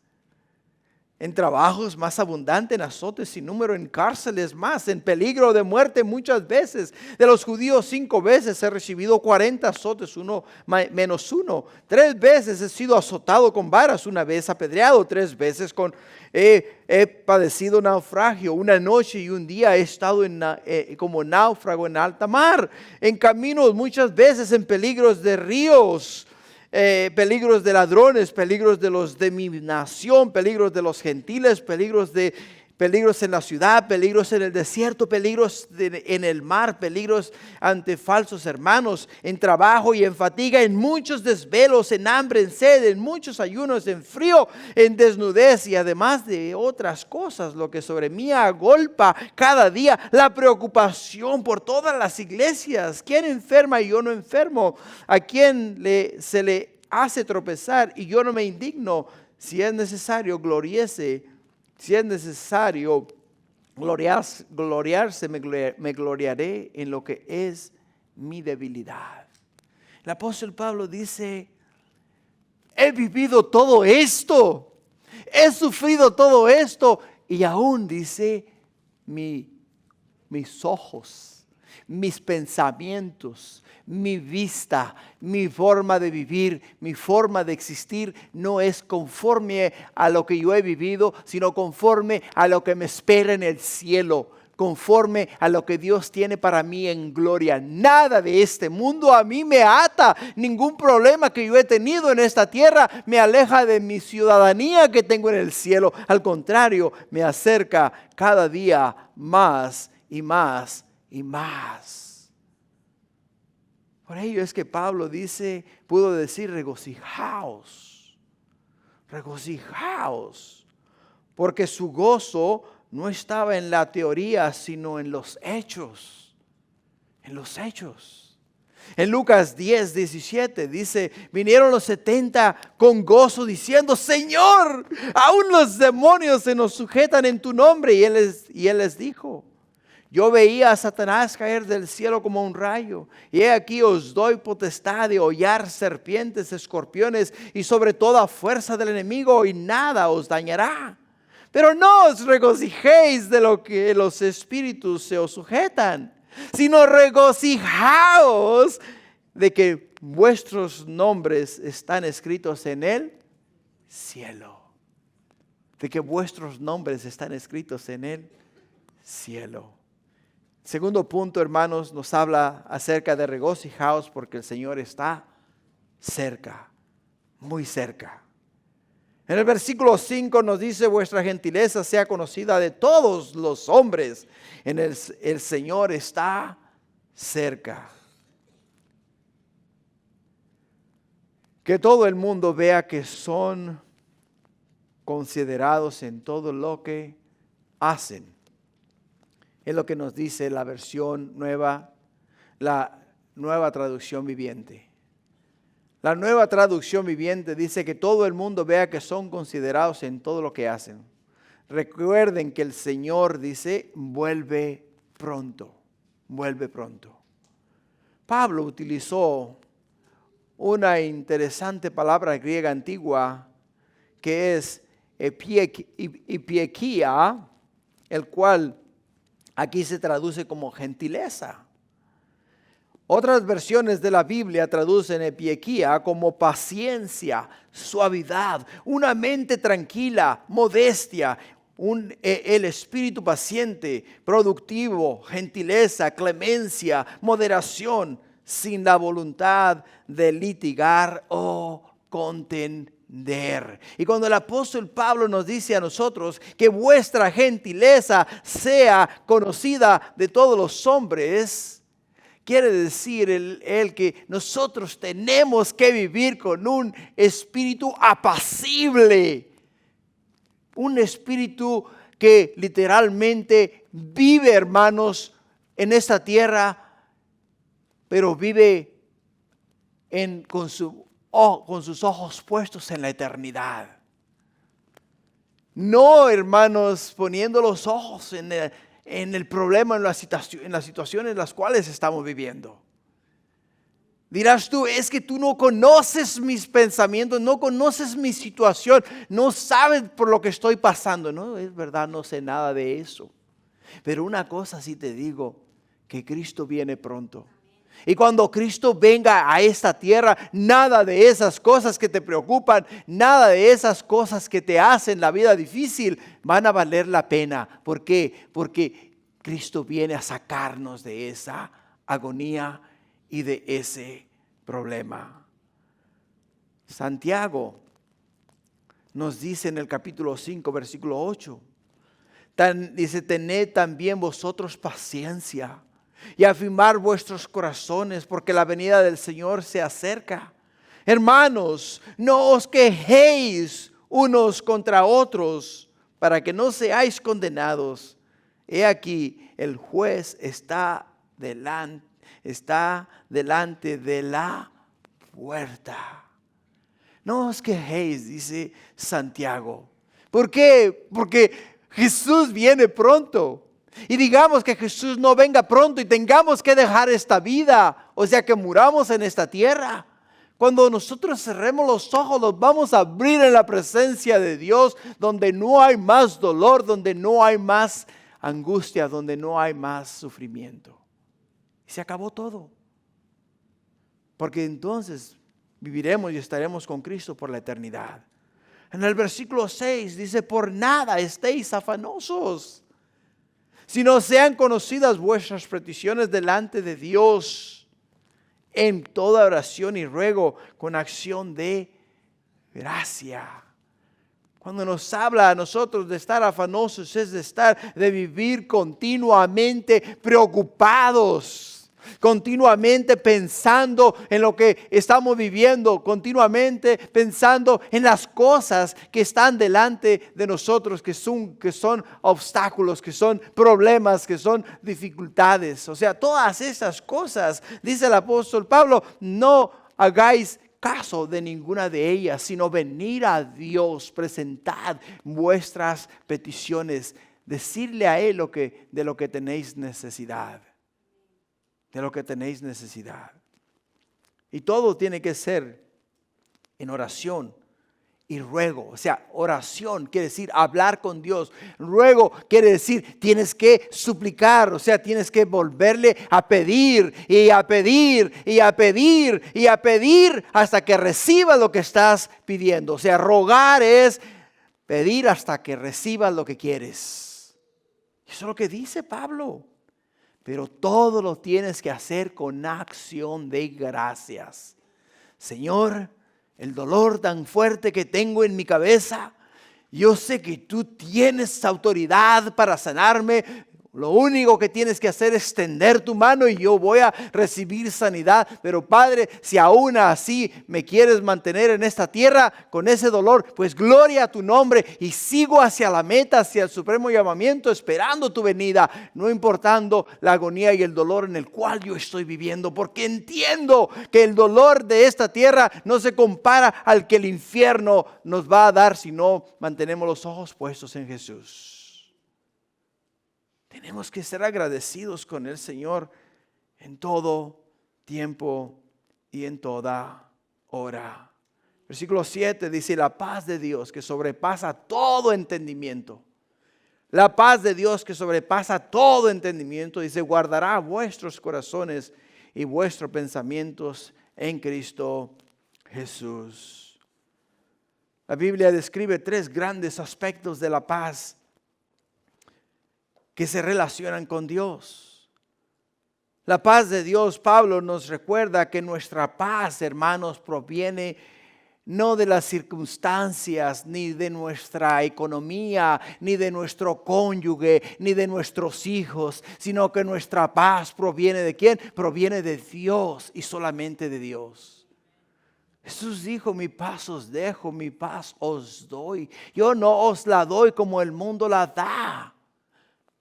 En trabajos más abundante, en azotes sin número, en cárceles más, en peligro de muerte muchas veces. De los judíos 5 veces he recibido 40 azotes, uno menos uno. 3 veces he sido azotado con varas, 1 vez apedreado, 3 veces he padecido naufragio. 1 noche y 1 día he estado como náufrago en alta mar. En caminos muchas veces, en peligros de ríos. Peligros de ladrones, peligros de los de mi nación, peligros de los gentiles, peligros de Peligros en la ciudad, peligros en el desierto, peligros en el mar, peligros ante falsos hermanos, en trabajo y en fatiga, en muchos desvelos, en hambre, en sed, en muchos ayunos, en frío, en desnudez y además de otras cosas, lo que sobre mí agolpa cada día, la preocupación por todas las iglesias. ¿Quién enferma y yo no enfermo? ¿A quién se le hace tropezar y yo no me indigno? Si es necesario, gloriese. Si es necesario gloriarse, me gloriaré en lo que es mi debilidad. El apóstol Pablo dice, he vivido todo esto, he sufrido todo esto y aún dice, mis ojos, mis pensamientos, mi vista, mi forma de vivir, mi forma de existir no es conforme a lo que yo he vivido, sino conforme a lo que me espera en el cielo, conforme a lo que Dios tiene para mí en gloria. Nada de este mundo a mí me ata, ningún problema que yo he tenido en esta tierra me aleja de mi ciudadanía que tengo en el cielo. Al contrario, me acerca cada día más y más y más. Por ello es que Pablo pudo decir, regocijaos, regocijaos, porque su gozo no estaba en la teoría, sino en los hechos, en los hechos. En Lucas 10:17 dice, vinieron los 70 con gozo diciendo, Señor, aún los demonios se nos sujetan en tu nombre. Y él les dijo, yo veía a Satanás caer del cielo como un rayo, y he aquí os doy potestad de hollar serpientes, escorpiones y sobre toda fuerza del enemigo, y nada os dañará. Pero no os regocijéis de lo que los espíritus se os sujetan, sino regocijaos de que vuestros nombres están escritos en el cielo. De que vuestros nombres están escritos en el cielo. Segundo punto, hermanos, nos habla acerca de regocijaos porque el Señor está cerca, muy cerca. En el versículo 5 nos dice, vuestra gentileza sea conocida de todos los hombres. El Señor está cerca. Que todo el mundo vea que son considerados en todo lo que hacen. Es lo que nos dice la versión nueva, la nueva traducción viviente. La nueva traducción viviente dice que todo el mundo vea que son considerados en todo lo que hacen. Recuerden que el Señor dice, vuelve pronto, vuelve pronto. Pablo utilizó una interesante palabra griega antigua que es epiekia, el cual aquí se traduce como gentileza. Otras versiones de la Biblia traducen epiekia como paciencia, suavidad, una mente tranquila, modestia, el espíritu paciente, productivo, gentileza, clemencia, moderación, sin la voluntad de litigar o contender. Y cuando el apóstol Pablo nos dice a nosotros que vuestra gentileza sea conocida de todos los hombres, quiere decir él que nosotros tenemos que vivir con un espíritu apacible, un espíritu que literalmente vive, hermanos, en esta tierra, pero vive con sus ojos puestos en la eternidad. No, hermanos, poniendo los ojos en el problema, en la situación en las cuales estamos viviendo. Dirás tú, es que tú no conoces mis pensamientos, no conoces mi situación, no sabes por lo que estoy pasando. No, es verdad, no sé nada de eso. Pero una cosa sí te digo, que Cristo viene pronto. Y cuando Cristo venga a esta tierra, nada de esas cosas que te preocupan, nada de esas cosas que te hacen la vida difícil van a valer la pena. ¿Por qué? Porque Cristo viene a sacarnos de esa agonía y de ese problema. Santiago nos dice en el capítulo 5, versículo 8, Dice, tened también vosotros paciencia y afirmar vuestros corazones, porque la venida del Señor se acerca. Hermanos, no os quejéis unos contra otros, para que no seáis condenados. He aquí, el juez está delante de la puerta. No os quejéis, dice Santiago. ¿Por qué? Porque Jesús viene pronto. Y digamos que Jesús no venga pronto y tengamos que dejar esta vida, o sea que muramos en esta tierra. Cuando nosotros cerremos los ojos, los vamos a abrir en la presencia de Dios, donde no hay más dolor, donde no hay más angustia, donde no hay más sufrimiento. Y se acabó todo. Porque entonces viviremos y estaremos con Cristo por la eternidad. En el versículo 6 dice, por nada estéis afanosos, sino sean conocidas vuestras peticiones delante de Dios en toda oración y ruego con acción de gracia. Cuando nos habla a nosotros de estar afanosos, es de vivir continuamente preocupados, continuamente pensando en lo que estamos viviendo, continuamente pensando en las cosas que están delante de nosotros, que son obstáculos, que son problemas, que son dificultades. O sea, todas esas cosas, dice el apóstol Pablo, no hagáis caso de ninguna de ellas, sino venir a Dios, presentad vuestras peticiones, decirle a Él de lo que tenéis necesidad. De lo que tenéis necesidad. Y todo tiene que ser en oración y ruego. O sea, oración quiere decir hablar con Dios. Ruego quiere decir tienes que suplicar. O sea, tienes que volverle a pedir y a pedir y a pedir y a pedir hasta que recibas lo que estás pidiendo. O sea, rogar es pedir hasta que recibas lo que quieres. Eso es lo que dice Pablo. Pero todo lo tienes que hacer con acción de gracias. Señor, el dolor tan fuerte que tengo en mi cabeza, yo sé que tú tienes autoridad para sanarme. Lo único que tienes que hacer es extender tu mano y yo voy a recibir sanidad. Pero Padre, si aún así me quieres mantener en esta tierra con ese dolor, pues gloria a tu nombre y sigo hacia la meta, hacia el supremo llamamiento, esperando tu venida, no importando la agonía y el dolor en el cual yo estoy viviendo, porque entiendo que el dolor de esta tierra no se compara al que el infierno nos va a dar si no mantenemos los ojos puestos en Jesús. Tenemos que ser agradecidos con el Señor en todo tiempo y en toda hora. Versículo 7 dice, la paz de Dios que sobrepasa todo entendimiento. La paz de Dios que sobrepasa todo entendimiento, dice, guardará vuestros corazones y vuestros pensamientos en Cristo Jesús. La Biblia describe 3 grandes aspectos de la paz que se relacionan con Dios. La paz de Dios, Pablo nos recuerda que nuestra paz, hermanos, proviene no de las circunstancias, ni de nuestra economía, ni de nuestro cónyuge, ni de nuestros hijos, sino que nuestra paz proviene ¿de quién? Proviene de Dios y solamente de Dios. Jesús dijo, mi paz os dejo, mi paz os doy. Yo no os la doy como el mundo la da.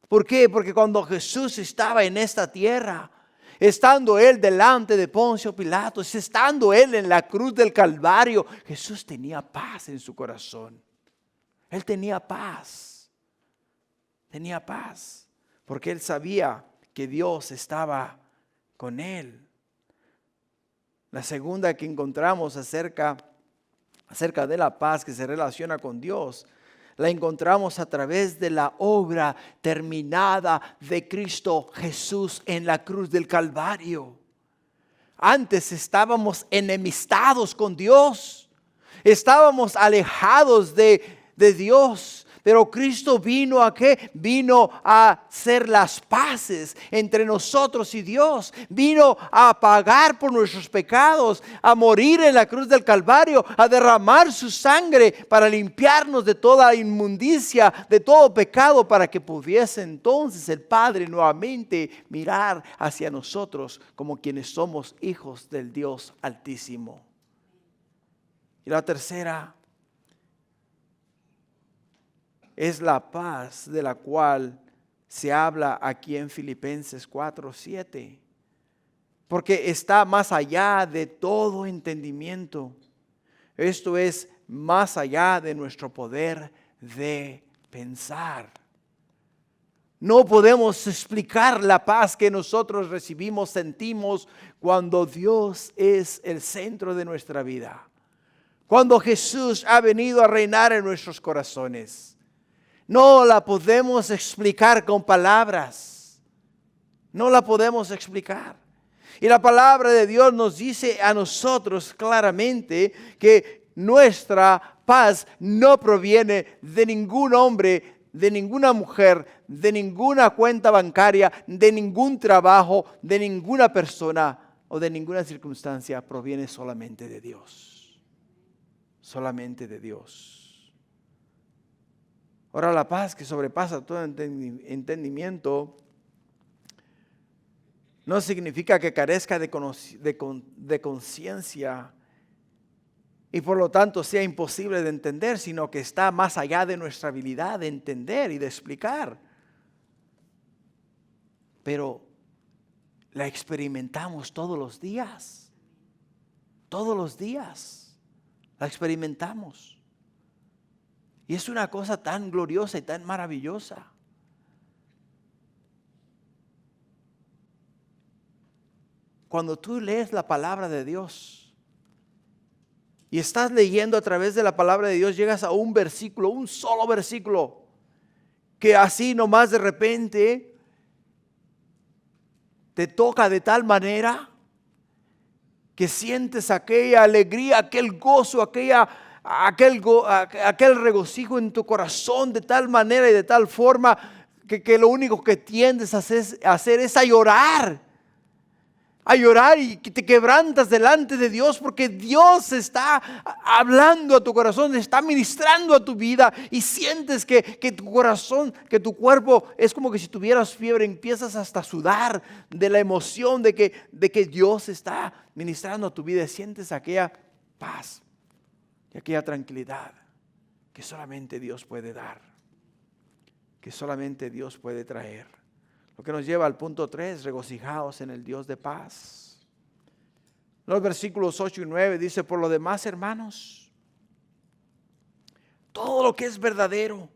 ¿Por qué? Porque cuando Jesús estaba en esta tierra, estando Él delante de Poncio Pilatos, estando Él en la cruz del Calvario, Jesús tenía paz en su corazón. Él tenía paz. Tenía paz. Porque Él sabía que Dios estaba con Él. La segunda que encontramos acerca de la paz que se relaciona con Dios, la encontramos a través de la obra terminada de Cristo Jesús en la cruz del Calvario. Antes estábamos enemistados con Dios. Estábamos alejados de Dios. Pero Cristo vino ¿a qué? Vino a hacer las paces entre nosotros y Dios. Vino a pagar por nuestros pecados, a morir en la cruz del Calvario, a derramar su sangre para limpiarnos de toda inmundicia, de todo pecado, para que pudiese entonces el Padre nuevamente mirar hacia nosotros como quienes somos hijos del Dios Altísimo. Y la tercera es la paz de la cual se habla aquí en Filipenses 4:7, porque está más allá de todo entendimiento. Esto es más allá de nuestro poder de pensar. No podemos explicar la paz que nosotros recibimos, sentimos cuando Dios es el centro de nuestra vida. Cuando Jesús ha venido a reinar en nuestros corazones. No la podemos explicar con palabras. No la podemos explicar. Y la palabra de Dios nos dice a nosotros claramente que nuestra paz no proviene de ningún hombre, de ninguna mujer, de ninguna cuenta bancaria, de ningún trabajo, de ninguna persona o de ninguna circunstancia. Proviene solamente de Dios. Solamente de Dios. Ahora, la paz que sobrepasa todo entendimiento no significa que carezca de conciencia y por lo tanto sea imposible de entender, sino que está más allá de nuestra habilidad de entender y de explicar. Pero la experimentamos todos los días. Todos los días. La experimentamos. Y es una cosa tan gloriosa y tan maravillosa. Cuando tú lees la palabra de Dios y estás leyendo a través de la palabra de Dios, llegas a un versículo, un solo versículo, que así nomás de repente te toca de tal manera que sientes aquella alegría, aquel gozo, aquel regocijo en tu corazón de tal manera y de tal forma que lo único que tiendes a hacer es a llorar y que te quebrantas delante de Dios porque Dios está hablando a tu corazón, está ministrando a tu vida y sientes que tu corazón, que tu cuerpo es como que si tuvieras fiebre, empiezas hasta a sudar de la emoción de que Dios está ministrando a tu vida y sientes aquella paz y aquella tranquilidad que solamente Dios puede dar, que solamente Dios puede traer. Lo que nos lleva al punto 3, regocijaos en el Dios de paz. Los versículos 8 y 9 dice, por lo demás, hermanos, todo lo que es verdadero,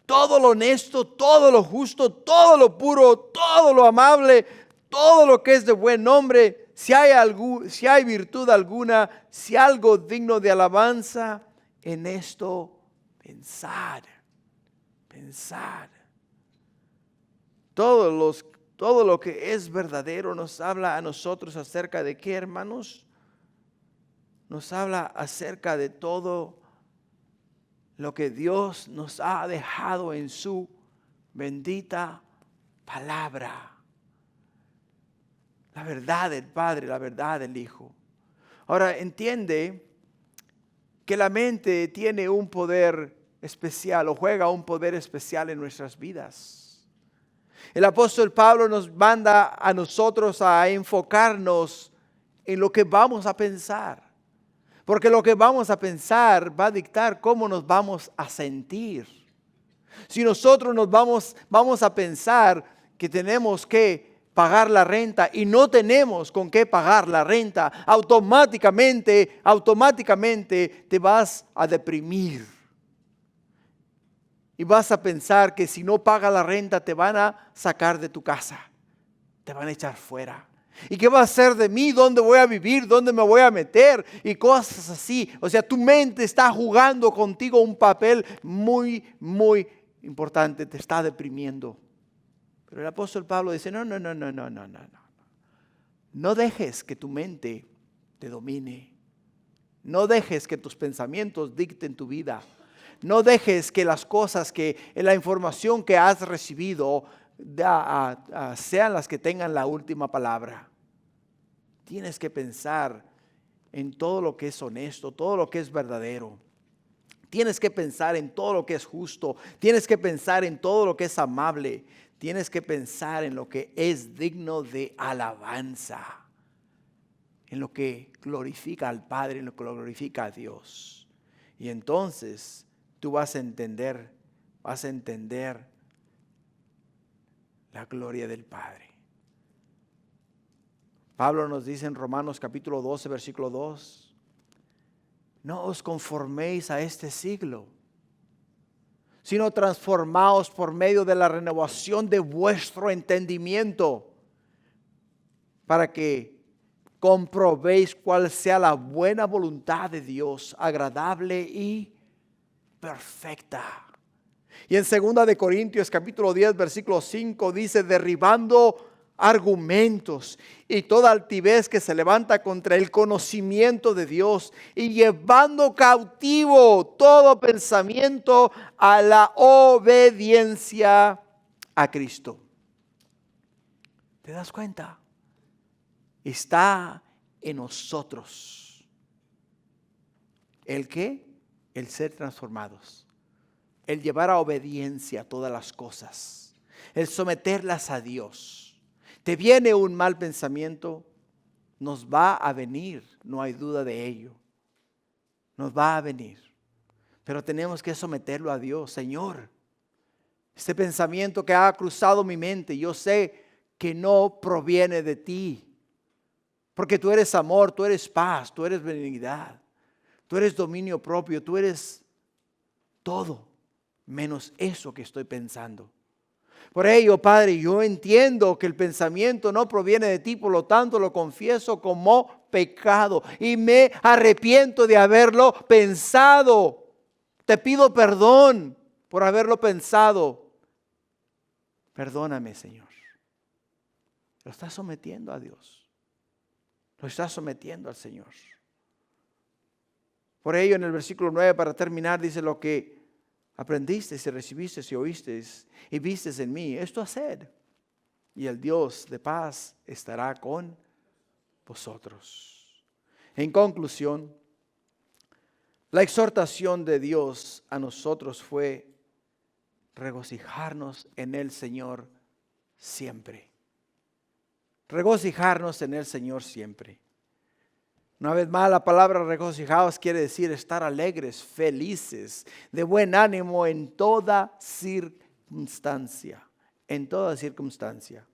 todo lo honesto, todo lo justo, todo lo puro, todo lo amable, todo lo que es de buen nombre, si hay virtud alguna, si algo digno de alabanza, en esto pensad. Todo lo que es verdadero nos habla a nosotros acerca de qué, hermanos. Nos habla acerca de todo lo que Dios nos ha dejado en su bendita palabra. La verdad del Padre, la verdad del Hijo. Ahora entiende que la mente tiene un poder especial o juega un poder especial en nuestras vidas. El apóstol Pablo nos manda a nosotros a enfocarnos en lo que vamos a pensar. Porque lo que vamos a pensar va a dictar cómo nos vamos a sentir. Si nosotros nos vamos a pensar que tenemos que pagar la renta y no tenemos con qué pagar la renta, automáticamente te vas a deprimir. Y vas a pensar que si no pagas la renta te van a sacar de tu casa. Te van a echar fuera. ¿Y qué va a hacer de mí? ¿Dónde voy a vivir? ¿Dónde me voy a meter? Y cosas así. O sea, tu mente está jugando contigo un papel muy, muy importante. Te está deprimiendo. Pero el apóstol Pablo dice, no. No dejes que tu mente te domine. No dejes que tus pensamientos dicten tu vida. No dejes que las cosas, que la información que has recibido sean las que tengan la última palabra. Tienes que pensar en todo lo que es honesto, todo lo que es verdadero. Tienes que pensar en todo lo que es justo. Tienes que pensar en todo lo que es amable. Tienes que pensar en lo que es digno de alabanza. En lo que glorifica al Padre, en lo que glorifica a Dios. Y entonces tú vas a entender la gloria del Padre. Pablo nos dice en Romanos capítulo 12, versículo 2, no os conforméis a este siglo, sino transformaos por medio de la renovación de vuestro entendimiento, para que comprobéis cuál sea la buena voluntad de Dios, agradable y perfecta. Y en 2 de Corintios capítulo 10 versículo 5 dice, derribando argumentos y toda altivez que se levanta contra el conocimiento de Dios y llevando cautivo todo pensamiento a la obediencia a Cristo. ¿Te das cuenta? Está en nosotros. ¿El qué? El ser transformados. El llevar a obediencia todas las cosas. El someterlas a Dios. Te viene un mal pensamiento, nos va a venir, no hay duda de ello. Nos va a venir. Pero tenemos que someterlo a Dios. Señor, este pensamiento que ha cruzado mi mente, yo sé que no proviene de ti. Porque tú eres amor, tú eres paz, tú eres benignidad, tú eres dominio propio, tú eres todo, menos eso que estoy pensando. Por ello, Padre, yo entiendo que el pensamiento no proviene de ti, por lo tanto lo confieso como pecado y me arrepiento de haberlo pensado. Te pido perdón por haberlo pensado. Perdóname, Señor. Lo estás sometiendo a Dios. Lo estás sometiendo al Señor. Por ello, en el versículo 9, para terminar, dice lo que aprendiste y recibiste y oíste y viste en mí, esto haced, y el Dios de paz estará con vosotros. En conclusión, la exhortación de Dios a nosotros fue regocijarnos en el Señor siempre. Regocijarnos en el Señor siempre. Una vez más, la palabra regocijados quiere decir estar alegres, felices, de buen ánimo en toda circunstancia. En toda circunstancia.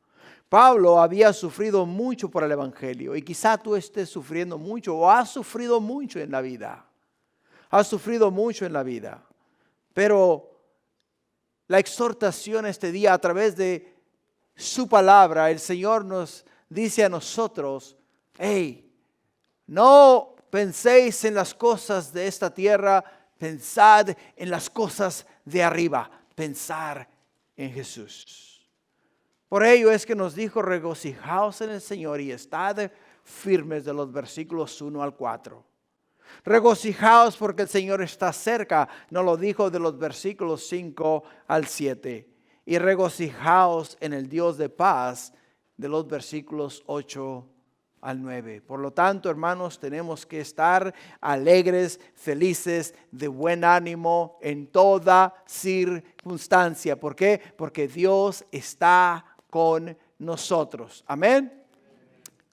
Pablo había sufrido mucho por el Evangelio y quizá tú estés sufriendo mucho o has sufrido mucho en la vida. Has sufrido mucho en la vida. Pero la exhortación este día a través de su palabra, el Señor nos dice a nosotros, hey, no penséis en las cosas de esta tierra, pensad en las cosas de arriba, pensar en Jesús. Por ello es que nos dijo, regocijaos en el Señor y estad firmes, de los versículos 1 al 4. Regocijaos porque el Señor está cerca, nos lo dijo de los versículos 5 al 7. Y regocijaos en el Dios de paz, de los versículos 8 al 9. Por lo tanto, hermanos, tenemos que estar alegres, felices, de buen ánimo en toda circunstancia. ¿Por qué? Porque Dios está con nosotros. Amén.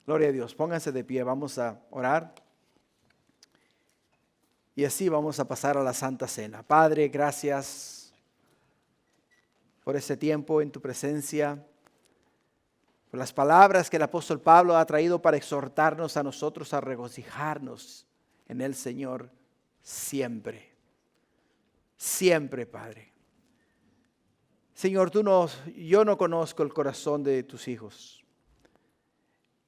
Gloria a Dios. Pónganse de pie, vamos a orar. Y así vamos a pasar a la Santa Cena. Padre, gracias por este tiempo en tu presencia, por las palabras que el apóstol Pablo ha traído para exhortarnos a nosotros a regocijarnos en el Señor siempre. Siempre, Padre. Señor, yo no conozco el corazón de tus hijos,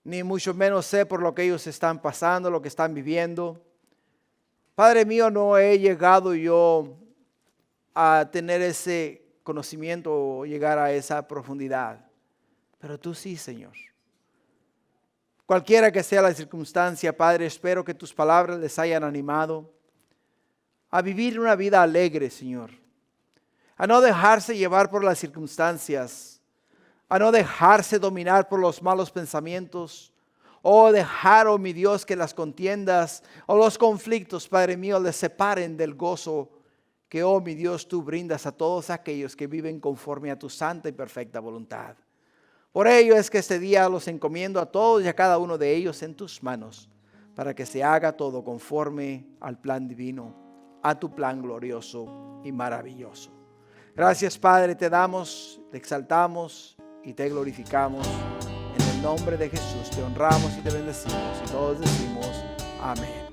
ni mucho menos sé por lo que ellos están pasando, lo que están viviendo. Padre mío, no he llegado yo a tener ese conocimiento o llegar a esa profundidad. Pero tú sí, Señor. Cualquiera que sea la circunstancia, Padre, espero que tus palabras les hayan animado a vivir una vida alegre, Señor, a no dejarse llevar por las circunstancias, a no dejarse dominar por los malos pensamientos, o dejar, oh mi Dios, que las contiendas o los conflictos, Padre mío, les separen del gozo que, oh mi Dios, tú brindas a todos aquellos que viven conforme a tu santa y perfecta voluntad. Por ello es que este día los encomiendo a todos y a cada uno de ellos en tus manos, para que se haga todo conforme al plan divino, a tu plan glorioso y maravilloso. Gracias, Padre, te damos, te exaltamos y te glorificamos. En el nombre de Jesús te honramos y te bendecimos, y todos decimos amén.